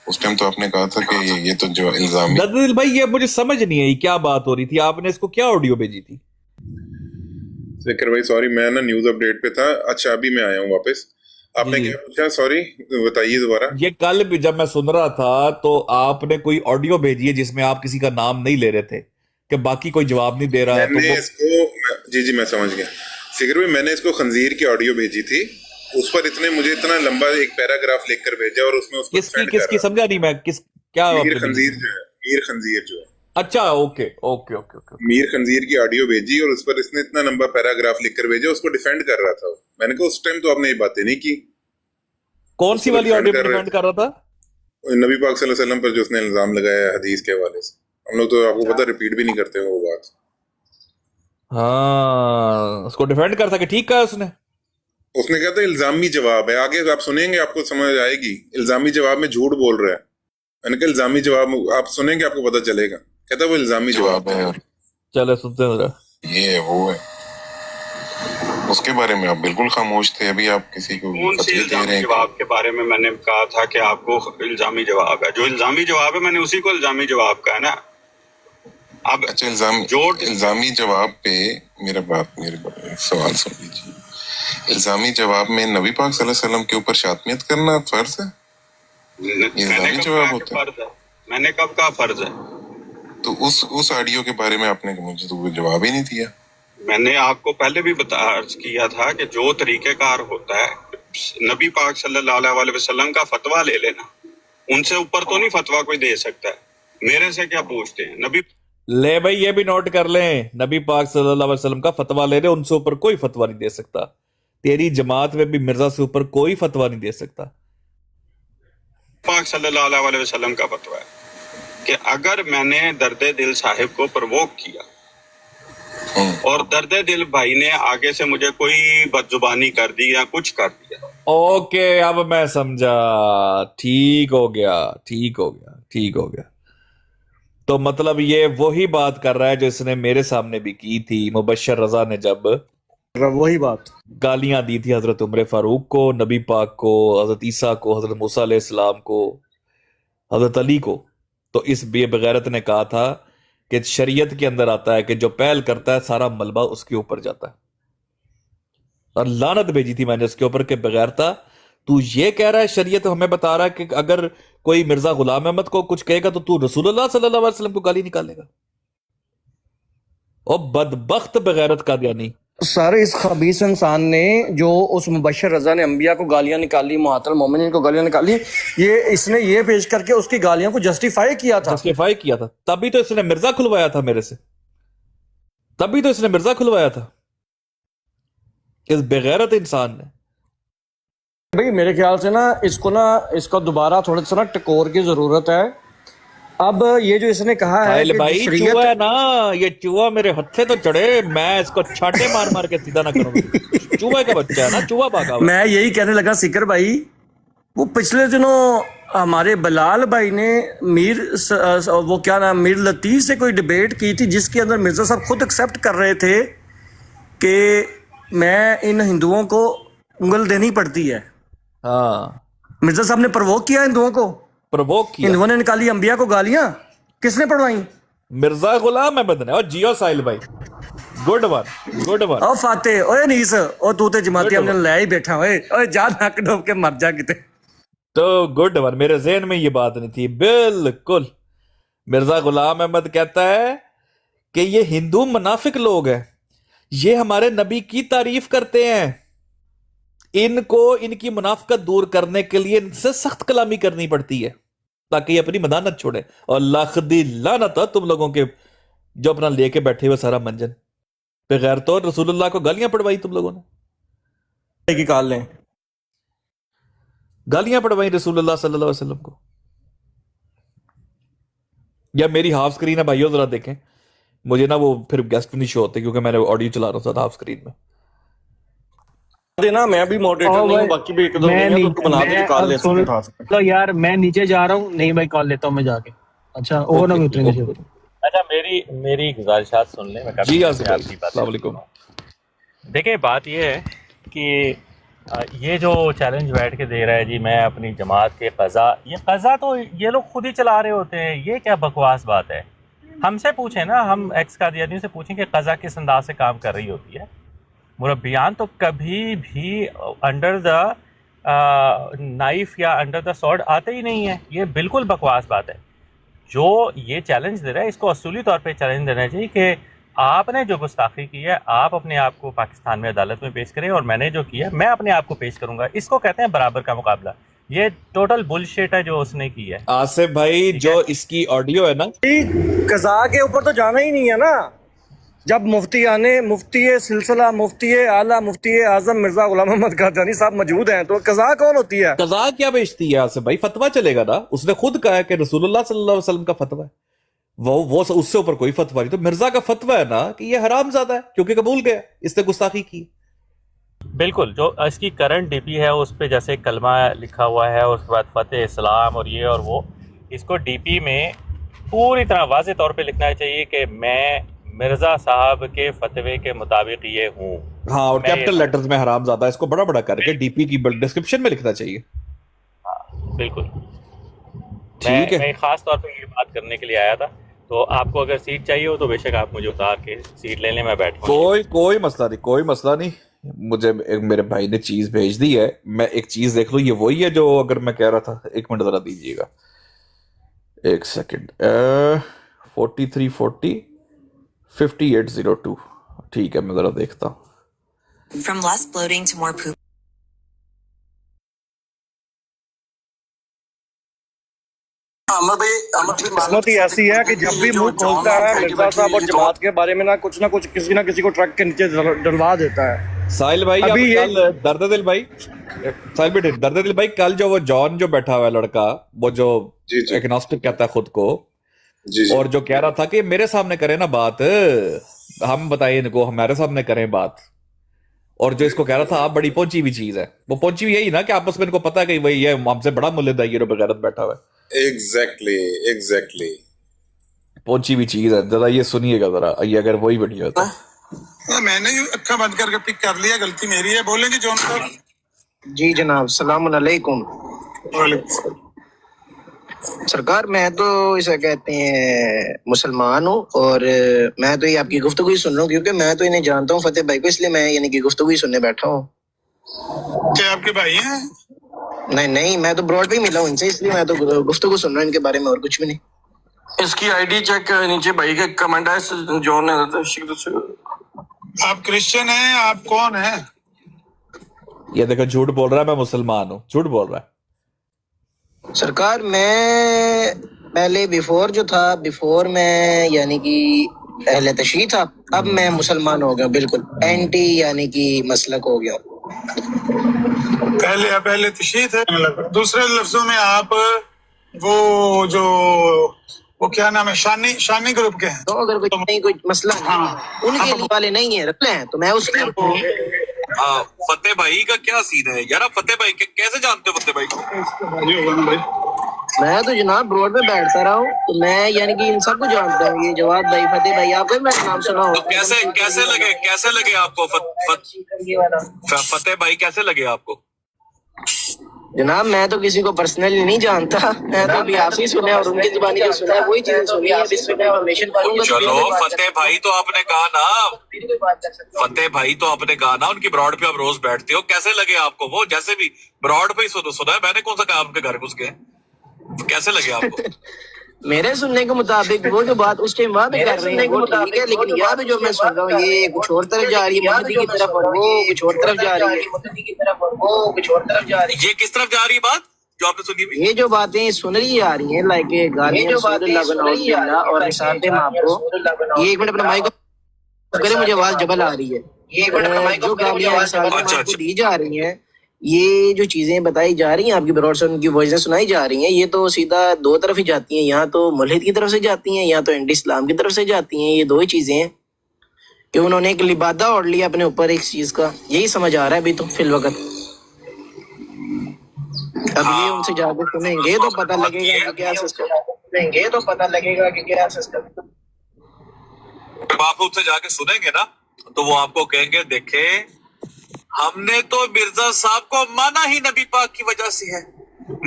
उस टाइम तो आपने कहा था कि ये तो जो इल्जाम। दर्दिल भाई ये मुझे समझ नहीं आई क्या बात हो रही थी, आपने इसको क्या ऑडियो भेजी थी? जिक्र भाई सॉरी, मैं ना न्यूज अपडेट पे था। अच्छा अभी मैं आया हूँ वापस। आपने क्या पूछा? सॉरी बताइए दोबारा। ये कल भी जब मैं सुन रहा था तो आपने कोई ऑडियो भेजी है जिसमें आप किसी का नाम नहीं ले रहे थे कि बाकी कोई जवाब नहीं दे रहा है, मैंने इसको जी मैं समझ गया जिक्र भाई, मैंने इसको खंजीर की ऑडियो भेजी थी, उस पर इतना लंबा एक पैराग्राफ लिखकर भेजा और उसमें उसको किसकी समझा नहीं मैं, क्या मीर खंजीर जो है। अच्छा ओके ओके ओके ओके मीर खंजीर की ऑडियो भेजी और उस पर इसने इतना लंबा पैराग्राफ लिखकर भेजा, उसको डिफेंड कर रहा था। मैंने कहा उस टाइम तो आपने ये बातें नहीं की। कौन सी वाली ऑडियो पे डिफेंड कर रहा था? नबी पाक सल्लल्लाहु अलैहि वसल्लम पर जो उसने इल्जाम लगाया हदीस के हवाले से। हम लोग तो आपको पता रिपीट भी नहीं करते वो बात। हाँ उसको डिफेंड करता कि ठीक कहा उसने कहा था इल्जामी जवाब है, आगे आप सुनेंगे आपको समझ आएगी। इल्जामी जवाब में झूठ बोल रहा है। मैंने कहा इल्जामी जवाब आप सुनेंगे आपको पता चलेगा। कहता वो इल्जामी जवाब है। और चले सुनते हैं ये वो है, उसके बारे में आप बिल्कुल खामोश थे। अभी आप किसी को फतवे दे रहे हैं। जवाब के बारे में मैंने कहा था कि आपको इल्जामी जवाब है, जो इल्जामी जवाब है मैंने उसी को इल्जामी जवाब कहा ना। अब अच्छा इल्जामी जवाब पे मेरे सवाल सुन लीजिए। इल्जामी जवाब में नबी पाक सल्लल्लाहु अलैहि वसल्लम के ऊपर शातमियत करना फर्ज है? इल्जामी जवाब होता है? मैंने कब कहा फर्ज है? तो उस ऑडियो के बारे में आपने मुझे तो कोई जवाब ही नहीं दिया। मैंने आपको पहले भी अर्ज किया था कि जो तरीकेकार होता है, नबी पाक सल्लल्लाहु अलैहि वसल्लम का फतवा ले लेना, उनसे ऊपर तो नहीं फतवा कोई दे सकता है। मेरे से क्या पूछते हैं? नबी ले भाई ये भी नोट कर लें, नबी पाक सल्लल्लाहु अलैहि वसल्लम का फतवा ले रहे, उनसे ऊपर कोई फतवा नहीं दे सकता। तेरी जमात में भी मिर्जा से ऊपर कोई फतवा नहीं दे सकता। पाक सल्लल्लाहु अलैहि वसल्लम का फतवा है कि अगर मैंने दर्दे दिल साहिब को प्रवोक किया और दर्दे दिल भाई ने आगे से मुझे कोई बदजुबानी कर दी या कुछ कर दिया, ओके अब मैं समझा, ठीक हो गया। तो मतलब ये वही बात कर रहा है जो इसने मेरे सामने भी की थी। मुबशर रजा ने जब वही बात गालियां दी थी हजरत उमर फारूक को, नबी पाक को, हजरत ईसा को, हजरत मूसा अलैहिस्सलाम को, हजरत अली को, तो इस बेगैरत ने कहा था कि शरीयत के अंदर आता है कि जो पहल करता है सारा मलबा उसके ऊपर जाता है। और लानत भेजी थी मैंने उसके ऊपर कि बगैरता, तू ये कह रहा है, शरीयत हमें बता रहा है कि अगर कोई मिर्जा गुलाम अहमद को कुछ कहेगा तो तू रसूलुल्लाह सल्लल्लाहु अलैहि वसल्लम को गाली निकालेगा। और बदबख्त बगैरत का यानी सर, इस खबीस इंसान ने जो उस मुबशर रजा ने अंबिया को गालियां निकाली, मुआतल मोमिनीन को गालियां निकाली, इसने ये पेश करके उसकी गालियां को जस्टिफाई किया था। तभी तो इसने मिर्जा खुलवाया था मेरे से, इस बेगैरत इंसान ने। भाई मेरे ख्याल से इसको दोबारा थोड़ा सा टकोर की जरूरत है। अब ये जो इसने कहा है कि भाई चूहा है ना, ये चूहा मेरे हत्थे तो चढ़े, मैं इसको छाटे मार के सीधा ना करूंगा। चूहे का बच्चा है ना, चूहा भागा। मैं यही कहने लगा सिकर भाई, वो पिछले दिनों हमारे बिलाल भाई ने मीर लतीफ से कोई डिबेट की थी, जिसके अंदर मिर्जा साहब खुद एक्सेप्ट कर रहे थे कि मैं इन हिंदुओं को उंगल देनी पड़ती है। हाँ मिर्जा साहब ने प्रवोक किया हिंदुओं को, हिंदुओं ने निकाली अंबिया को गालियां, किसने पढ़वाई? मिर्जा गुलाम अहमद ने। और जियो साहिल भाई, गुड वन। ओ फाते ओए नीस, ओ तू ते जमाती हमने ले ही बैठा, ओए जा नक डूब के मर जा किते। तो गुड वन, मेरे ज़हन में ये बात नहीं थी बिल्कुल। مرزا غلام احمد کہتا ہے کہ یہ ہندو منافق لوگ ہیں، یہ ہمارے نبی کی تعریف کرتے ہیں، ان کو ان کی منافقت دور کرنے کے لیے ان سے سخت کلامی کرنی پڑتی ہے تاکہ یہ اپنی مدانت چھوڑے. اور لاخدی لعنت ہے تم لوگوں کے جو اپنا لے کے بیٹھے ہوئے سارا منجن. بغیر تو رسول اللہ کو گالیاں پڑوائی تم لوگوں نے، کی کال لیں. گالیاں پڑوائی رسول اللہ صلی اللہ علیہ وسلم کو. یا میری ہاف سکرین ہے بھائیو، ذرا دیکھیں مجھے نا وہ پھر گیسٹ نہیں شو ہوتے کیونکہ میں نے آڈیو چلا رہا تھا ہاف سکرین میں. دینا میں بھی ماڈریٹر نہیں ہوں، باقی بھی ایک دو نہیں ہے تو بنا دے کال لے سکتے اٹھا سکتے. چلو یار میں نیچے جا رہا ہوں، نہیں بھائی کال لیتا ہوں میں جا کے. اچھا اور نہ اتریں گے. اچھا میری گزارشات سن لیں. جی آصف بھائی السلام علیکم. دیکھیں بات یہ ہے کہ یہ جو چیلنج بیٹھ کے دے رہا ہے جی میں اپنی جماعت کے قضا، یہ قضا تو یہ لوگ خود ہی چلا رہے ہوتے ہیں، یہ کیا بکواس بات ہے. ہم سے پوچھیں نا، ہم ایکس قادیانیوں سے پوچھیں کہ قضا کس انداز سے کام کر رہی ہوتی ہے. مربیان تو کبھی بھی انڈر دا نائف یا انڈر دا سورڈ آتے ہی نہیں ہیں. یہ بالکل بکواس بات ہے. جو یہ چیلنج دے رہا ہے اس کو اصولی طور پہ چیلنج دینا چاہیے کہ آپ نے جو گستاخی کی ہے آپ اپنے آپ کو پاکستان میں عدالت میں پیش کریں، اور میں نے جو کیا میں اپنے آپ کو پیش کروں گا. اس کو کہتے ہیں برابر کا مقابلہ. یہ ٹوٹل بل شیٹ ہے جو اس نے کی ہے. آصف بھائی جو اس کی آڈیو ہے نا، قضا کے اوپر تو جانا ہی نہیں ہے نا. جب مفتی سلسلہ مفتی اعلیٰ مفتی اعظم مرزا غلام احمد قادیانی صاحب موجود ہیں تو قضا کون ہوتی ہے؟ قضا کیا بیچتی ہے آصف بھائی؟ فتویٰ چلے گا نا. اس نے خود کہا ہے کہ رسول اللہ صلی اللہ علیہ وسلم کا فتویٰ ہے، وہ اس سے اوپر کوئی فتویٰ نہیں. تو مرزا کا فتویٰ ہے نا کہ یہ حرام زادہ ہے کیونکہ قبول گیا، اس نے گستاخی کی. بالکل جو اس کی کرنٹ ڈی پی ہے اس پہ جیسے کلمہ لکھا ہوا ہے، اس کے بعد فتح اسلام اور یہ اور وہ، اس کو ڈی پی میں پوری طرح واضح طور پہ لکھنا چاہیے کہ میں مرزا صاحب کے فتوے کے مطابق یہ ہوں. ہاں اور کیپٹل لیٹرز میں حرام زادہ، اس کو بڑا بڑا کر کے ڈی پی کی ڈسکرپشن میں لکھنا چاہیے. بالکل ٹھیک ہے. میں خاص طور پہ یہ بات کرنے کے لیے آیا تھا. تو آپ کو اگر سیٹ چاہیے ہو تو بے شک آپ مجھے اتار کے سیٹ لے لیں، میں بیٹھوں. کوئی مسئلہ نہیں، کوئی مسئلہ نہیں. مجھے میرے بھائی نے چیز بھیج دی ہے، میں ایک چیز دیکھ لوں. یہ وہی ہے جو اگر میں کہہ رہا تھا، ایک منٹ ذرا دیجیے گا، ایک سیکنڈ. 4340 5802 ٹھیک ہے، میں ذرا دیکھتا ہوں. From less bloating to more poop. قسمت ہی ایسی ہے کہ جب بھی منہ کھولتا ہے مرزا صاحب اور جماعت کے بارے میں نہ کچھ کسی نہ کسی کو ٹرک کے نیچے ڈلوا دیتا ہے. ساحل بھائی کل درد دل بھائی، ساحل بیٹے درد دل بھائی، کل جو وہ جان جو بیٹھا ہوا ہے لڑکا، وہ جو ایگنوسٹک کہتا ہے خود کو، اور جو کہہ رہا تھا کہ میرے سامنے کریں نا بات، ہم بتائیے ان کو ہمارے سامنے کریں بات، اور جو اس کو کہہ رہا تھا آپ بڑی پہنچی ہوئی چیز ہے، وہ پہنچی ہوئی یہی نا کہ آپس میں ان کو پتا ہے کہ وہی یہ ہم سے بڑا ملد ہے، یہ بغیرت بیٹھا ہوا ہے. ایگزیکٹلی پہنچی ہوئی چیز ہے. ذرا یہ سنیے گا ذرا، یہ اگر وہی ویڈیو ہے تو. میں نے اکھا بند کر کے پک کر لیا، غلطی میری ہے. بولیں گے جون صاحب؟ جی جناب السلام علیکم. سرکار میں تو اسے کہتے ہیں مسلمان ہوں، اور میں تو یہ آپ کی گفتگو ہی سن رہا ہوں کیونکہ میں تو انہیں جانتا ہوں فتح بھائی کو، اس لیے میں یعنی کہ گفتگو ہی سننے بیٹھا ہوں. کیا آپ کے بھائی ہیں؟ نہیں میں تو براڈ پہ ہی ملا ہوں ان سے، اس لیے میں تو گفتگو سن رہا ہوں ان کے بارے میں، اور کچھ بھی نہیں. اس کی آئی ڈی چیک نیچے بھائی کا کمنٹ ہے جو نے. آپ کرسچن ہیں؟ آپ کون ہیں؟ یہ دیکھو جھوٹ بول رہا ہے، میں مسلمان ہوں، جھوٹ بول رہا ہے. سرکار میں پہلے بیفور میں یعنی کہ اہل تشیع تھا، اب میں مسلمان ہو گیا، بالکل اینٹی یعنی کہ مسلک ہو گیا. پہلے تشیع تھے. دوسرے لفظوں میں آپ وہ کیا نام ہے، شانی گروپ کے ہیں. تو اگر کوئی مسئلہ ان کے لیے والے نہیں ہیں رکھ لیں تو میں اس کے فتح بھائی کا کیا سین ہے یار؟ فتح بھائی کیسے جانتے ہو فتح بھائی کو؟ میں تو جناب روڈ پہ بیٹھتا رہا ہوں تو میں یعنی کہ ان سب کو جانتا ہوں. یہ جواد بھائی، فتح بھائی، آپ کو میرا نام سنا ہو. کیسے لگے آپ کو فتح بھائی؟ کیسے لگے آپ کو؟ جناب میں تو کسی کو پرسنلی نہیں جانتا، میں تو ابھی آپ سے سنا اور ان کی زبانی جو سنا ہے وہی چیزیں سنی ہے. بسم اللہ انفارمیشن کروں گا. چلو فتح بھائی تو آپ نے کہا نا، فتح بھائی تو آپ نے کہا نا ان کی براڈ پہ آپ روز بیٹھتے ہو، کیسے لگے آپ کو وہ؟ جیسے بھی براڈ پہ ہی سنا ہے، میں نے کون سا کہا آپ کے گھر گھس گئے، کیسے لگے آپ کو؟ میرے سننے کے مطابق وہ جو بات اس ٹائم وہاں پہ کر رہے ہیں وہ ٹھیک ہے، لیکن یہاں پہ جو میں سن رہا ہوں یہ کچھ اور طرف جا رہی ہے، مہدی کی طرف، اور وہ کچھ اور طرف جا رہی ہے۔ یہ کس طرف جا رہی بات جو آپ نے سنی ہوئی؟ یہ جو باتیں سن رہی آ رہی ہیں لائک گالیاں رسول اللہ کو نعوذ باللہ اور نثار پہ آپ کو، یہ ایک منٹ اپنا مائک کرے، مجھے آواز ڈبل آ رہی ہے، جو گالیاں رسول اللہ کو دی جا رہی ہیں، یہ جو چیزیں بتائی جا رہی ہیں آپ کی براڈ سے ان کی وائسیں سنائی جا رہی ہیں، یہ تو سیدھا دو طرف ہی جاتی ہیں، یہاں تو ملحد کی طرف سے جاتی ہیں، یہاں تو اینٹی اسلام کی طرف سے جاتی ہیں، یہ دو ہی چیزیں ہیں کہ انہوں نے ایک لبادہ اوڑھ لیا اپنے اوپر ایک چیز کا، یہی سمجھ آ رہا ہے ابھی تو فی الوقت۔ اب یہ ان سے جا کے سنیں گے تو پتہ لگے گا کہ کیا سسٹم جب آپ ان سے جا کے سنیں گے نا تو وہ آپ کو کہیں گے دیکھیں ہم نے تو مرزا صاحب کو مانا ہی نبی پاک کی وجہ سے ہے،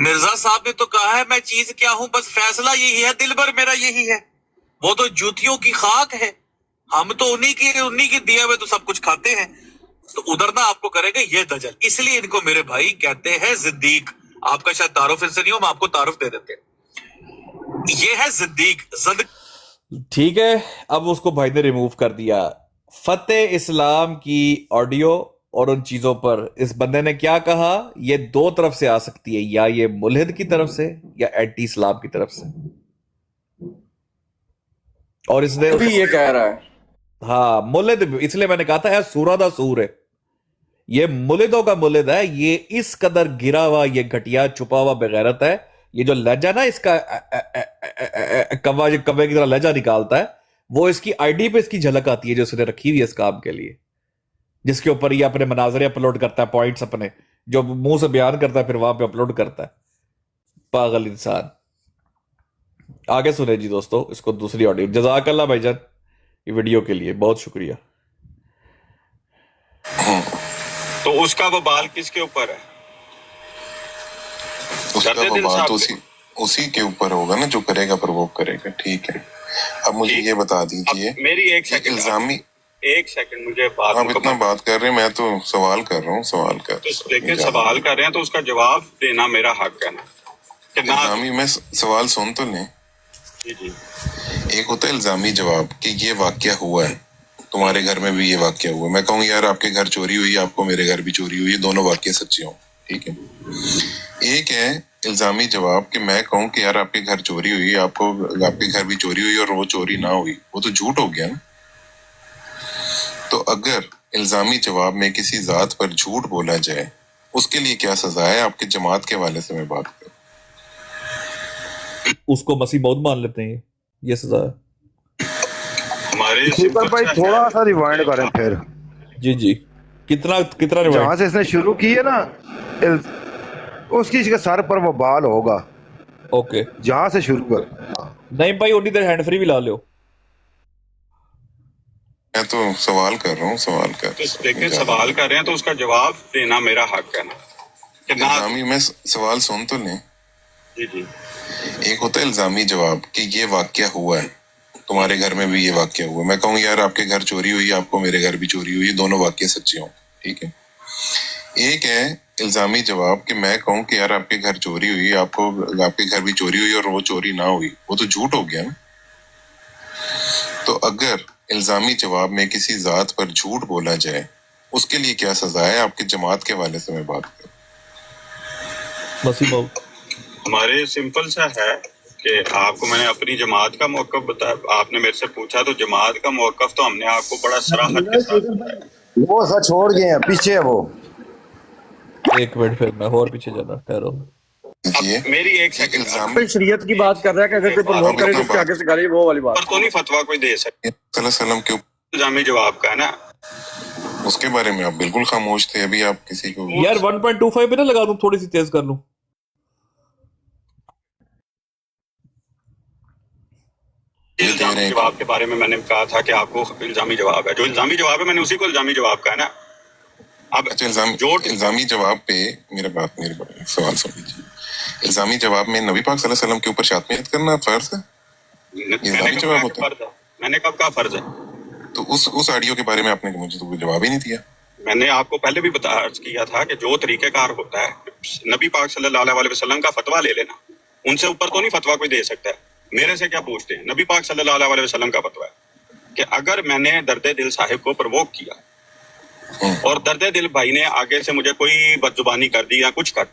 مرزا صاحب نے تو کہا ہے میں چیز کیا ہوں بس فیصلہ یہی ہے، دل بھر میرا یہی ہے، وہ تو جوتیوں کی خاک ہے، ہم تو انہی کی دیے ہوئے تو سب کچھ کھاتے ہیں، تو ادھر نہ آپ کو کرے گا یہ دجل، اس لیے ان کو میرے بھائی کہتے ہیں زندیق۔ آپ کا شاید تعارف ان سے نہیں ہو، ہم آپ کو تعارف دے دیتے ہیں، یہ ہے زندیق۔ ٹھیک ہے، اب اس کو بھائی نے ریموو کر دیا۔ فتح اسلام کی آڈیو اور ان چیزوں پر اس بندے نے کیا کہا، یہ دو طرف سے آ سکتی ہے، یا یہ ملحد کی طرف سے یا اینٹی اسلام کی طرف سے، اور اس نے بھی یہ کہہ رہا ہے ہاں ملحد، اس لیے میں نے کہا تھا سورہ دا سور ہے، یہ ملحدوں کا ملحد ہے، یہ اس قدر گرا ہوا، یہ گھٹیا چھپا ہوا بغیرت ہے، یہ جو لہجہ نا اس کا کوے کی طرح لہجہ نکالتا ہے، وہ اس کی آئی ڈی پہ اس کی جھلک آتی ہے جو اس نے رکھی ہوئی ہے اس کام کے لیے، جس کے اوپر یہ اپنے مناظرے اپلوڈ کرتا ہے، پوائنٹس اپنے جو منہ سے بیان کرتا ہے پھر وہاں پہ اپلوڈ کرتا ہے، پاگل انسان۔ آگے سنیں جی دوستو اس کو دوسری آڈیو۔ جزاک اللہ بھائی جان یہ ویڈیو کے لیے بہت شکریہ۔ تو اس کا وہ بال کس کے اوپر ہے؟ اس کا وہ بات اسی کے اوپر ہوگا نا جو کرے گا پرووک کرے گا، ٹھیک ہے۔ اب مجھے یہ بتا دیجئے، میری ایک سیکنڈ مجھے بات، آپ اتنا بات کر رہے ہیں، میں تو سوال کر رہا ہوں، لیکن سوال کر رہے ہیں تو اس کا جواب دینا میرا حق ہے نا۔ الزامی میں سوال سن تو لیں، جی ایک ہوتا ہے الزامی جواب کہ یہ واقعہ ہوا ہے، تمہارے گھر میں بھی یہ واقعہ ہوا ہے، میں کہوں یار آپ کے گھر چوری ہوئی، آپ کو میرے گھر بھی چوری ہوئی، دونوں واقعے سچے ہوں، ٹھیک ہے۔ ایک ہے الزامی جواب کہ میں کہوں کہ یار آپ کے گھر چوری ہوئی، آپ کے گھر بھی چوری ہوئی اور وہ چوری نہ ہوئی، وہ تو جھوٹ ہو گیا نا۔ تو اگر الزامی جواب میں کسی ذات پر جھوٹ بولا جائے اس کے لیے کیا سزا ہے؟ آپ کے جماعت کے حوالے سے میں بات کروں، اس کو مسیح موعود مان لیتے ہیں، یہ سزا ہے ہمارے سپر بھائی تھوڑا سا ریوائنڈ کریں پھر۔ جی کتنا جہاں سے اس نے شروع کی ہے نا اس کی سر پر وہ بال ہوگا، اوکے جہاں سے شروع کر۔ نہیں بھائی اونی دیر ہینڈ فری بھی لا لو، میں تو سوال کر رہا ہوں، لیکن سوال کر رہے ہیں تو اس کا جواب دینا میرا حق ہے نا۔ الزامی میں سوال سن تو لیں، جی ایک ہوتا ہے الزامی جواب کہ یہ واقعہ ہوا ہے، تمہارے گھر میں بھی یہ واقعہ ہوا ہے، میں کہوں یار آپ کے گھر چوری ہوئی، آپ کو میرے گھر بھی چوری ہوئی، دونوں واقعے سچے ہوں، ٹھیک ہے۔ ایک ہے الزامی جواب کہ میں کہوں کہ یار آپ کے گھر چوری ہوئی، آپ کے گھر بھی چوری ہوئی اور وہ چوری نہ ہوئی، وہ تو جھوٹ ہو گیا نا۔ تو اگر الزامی جواب میں کسی ذات پر جھوٹ بولا جائے اس کے لیے کیا سزا ہے؟ آپ کی جماعت کے حوالے سے میں بات کروں، مسیح موعود۔ ہمارے سمپل سا ہے کہ آپ کو میں نے اپنی جماعت کا موقف بتایا، آپ نے میرے سے پوچھا تو جماعت کا موقف تو ہم نے آپ کو بڑا صراحت کے ساتھ بتایا۔ وہ سا چھوڑ گئے ہیں پیچھے، وہ ایک منٹ پھر میں اور پیچھے جانا ٹھہرو۔ میری ایک سیکنڈ، شریعت کی بات کر رہا ہے کہ اگر کوئی پرووک کرے تو اس کے آگے سے گالی، وہ والی بات پر تو نہیں فتویٰ کوئی دے سکتے، صلی اللہ علیہ وسلم کے الزامی جواب کا ہے نا، اس کے بارے میں آپ بالکل خاموش تھے، ابھی آپ کسی کو یار 1.25 پہ نہ لگا دوں، تھوڑی سی تیز کر لوں۔ الزامی جواب کے بارے میں نے کہا تھا کہ آپ کو الزامی جواب ہے، جو الزامی جواب ہے میں نے اسی کو الزامی جواب کہا ہے نا۔ اب اچھا الزامی جواب پہ میرے سوال سن لیجیے، الزامی جواب میں نبی پاک صلی اللہ علیہ وسلم کے اوپر شاتمیت کرنا فرض ہے؟ الزامی جواب ہوتا ہے، میں نے کب کہا فرض ہے؟ تو اس آڈیو کے بارے میں آپ نے مجھے تو کوئی جواب ہی نہیں دیا۔ میں نے آپ کو پہلے بھی عرض کیا تھا کہ جو طریقہ کار ہوتا ہے نبی پاک صلی اللہ علیہ وسلم کا فتویٰ لے لینا، ان سے اوپر تو نہیں فتویٰ کوئی دے سکتا ہے۔ میرے سے کیا پوچھتے ہیں؟ نبی پاک صلی اللہ علیہ وسلم کا فتویٰ ہے کہ اگر میں نے درد دل صاحب کو پرووک کیا اور درد دل بھائی نے آگے سے مجھے کوئی بدزبانی کر دی یا کچھ کر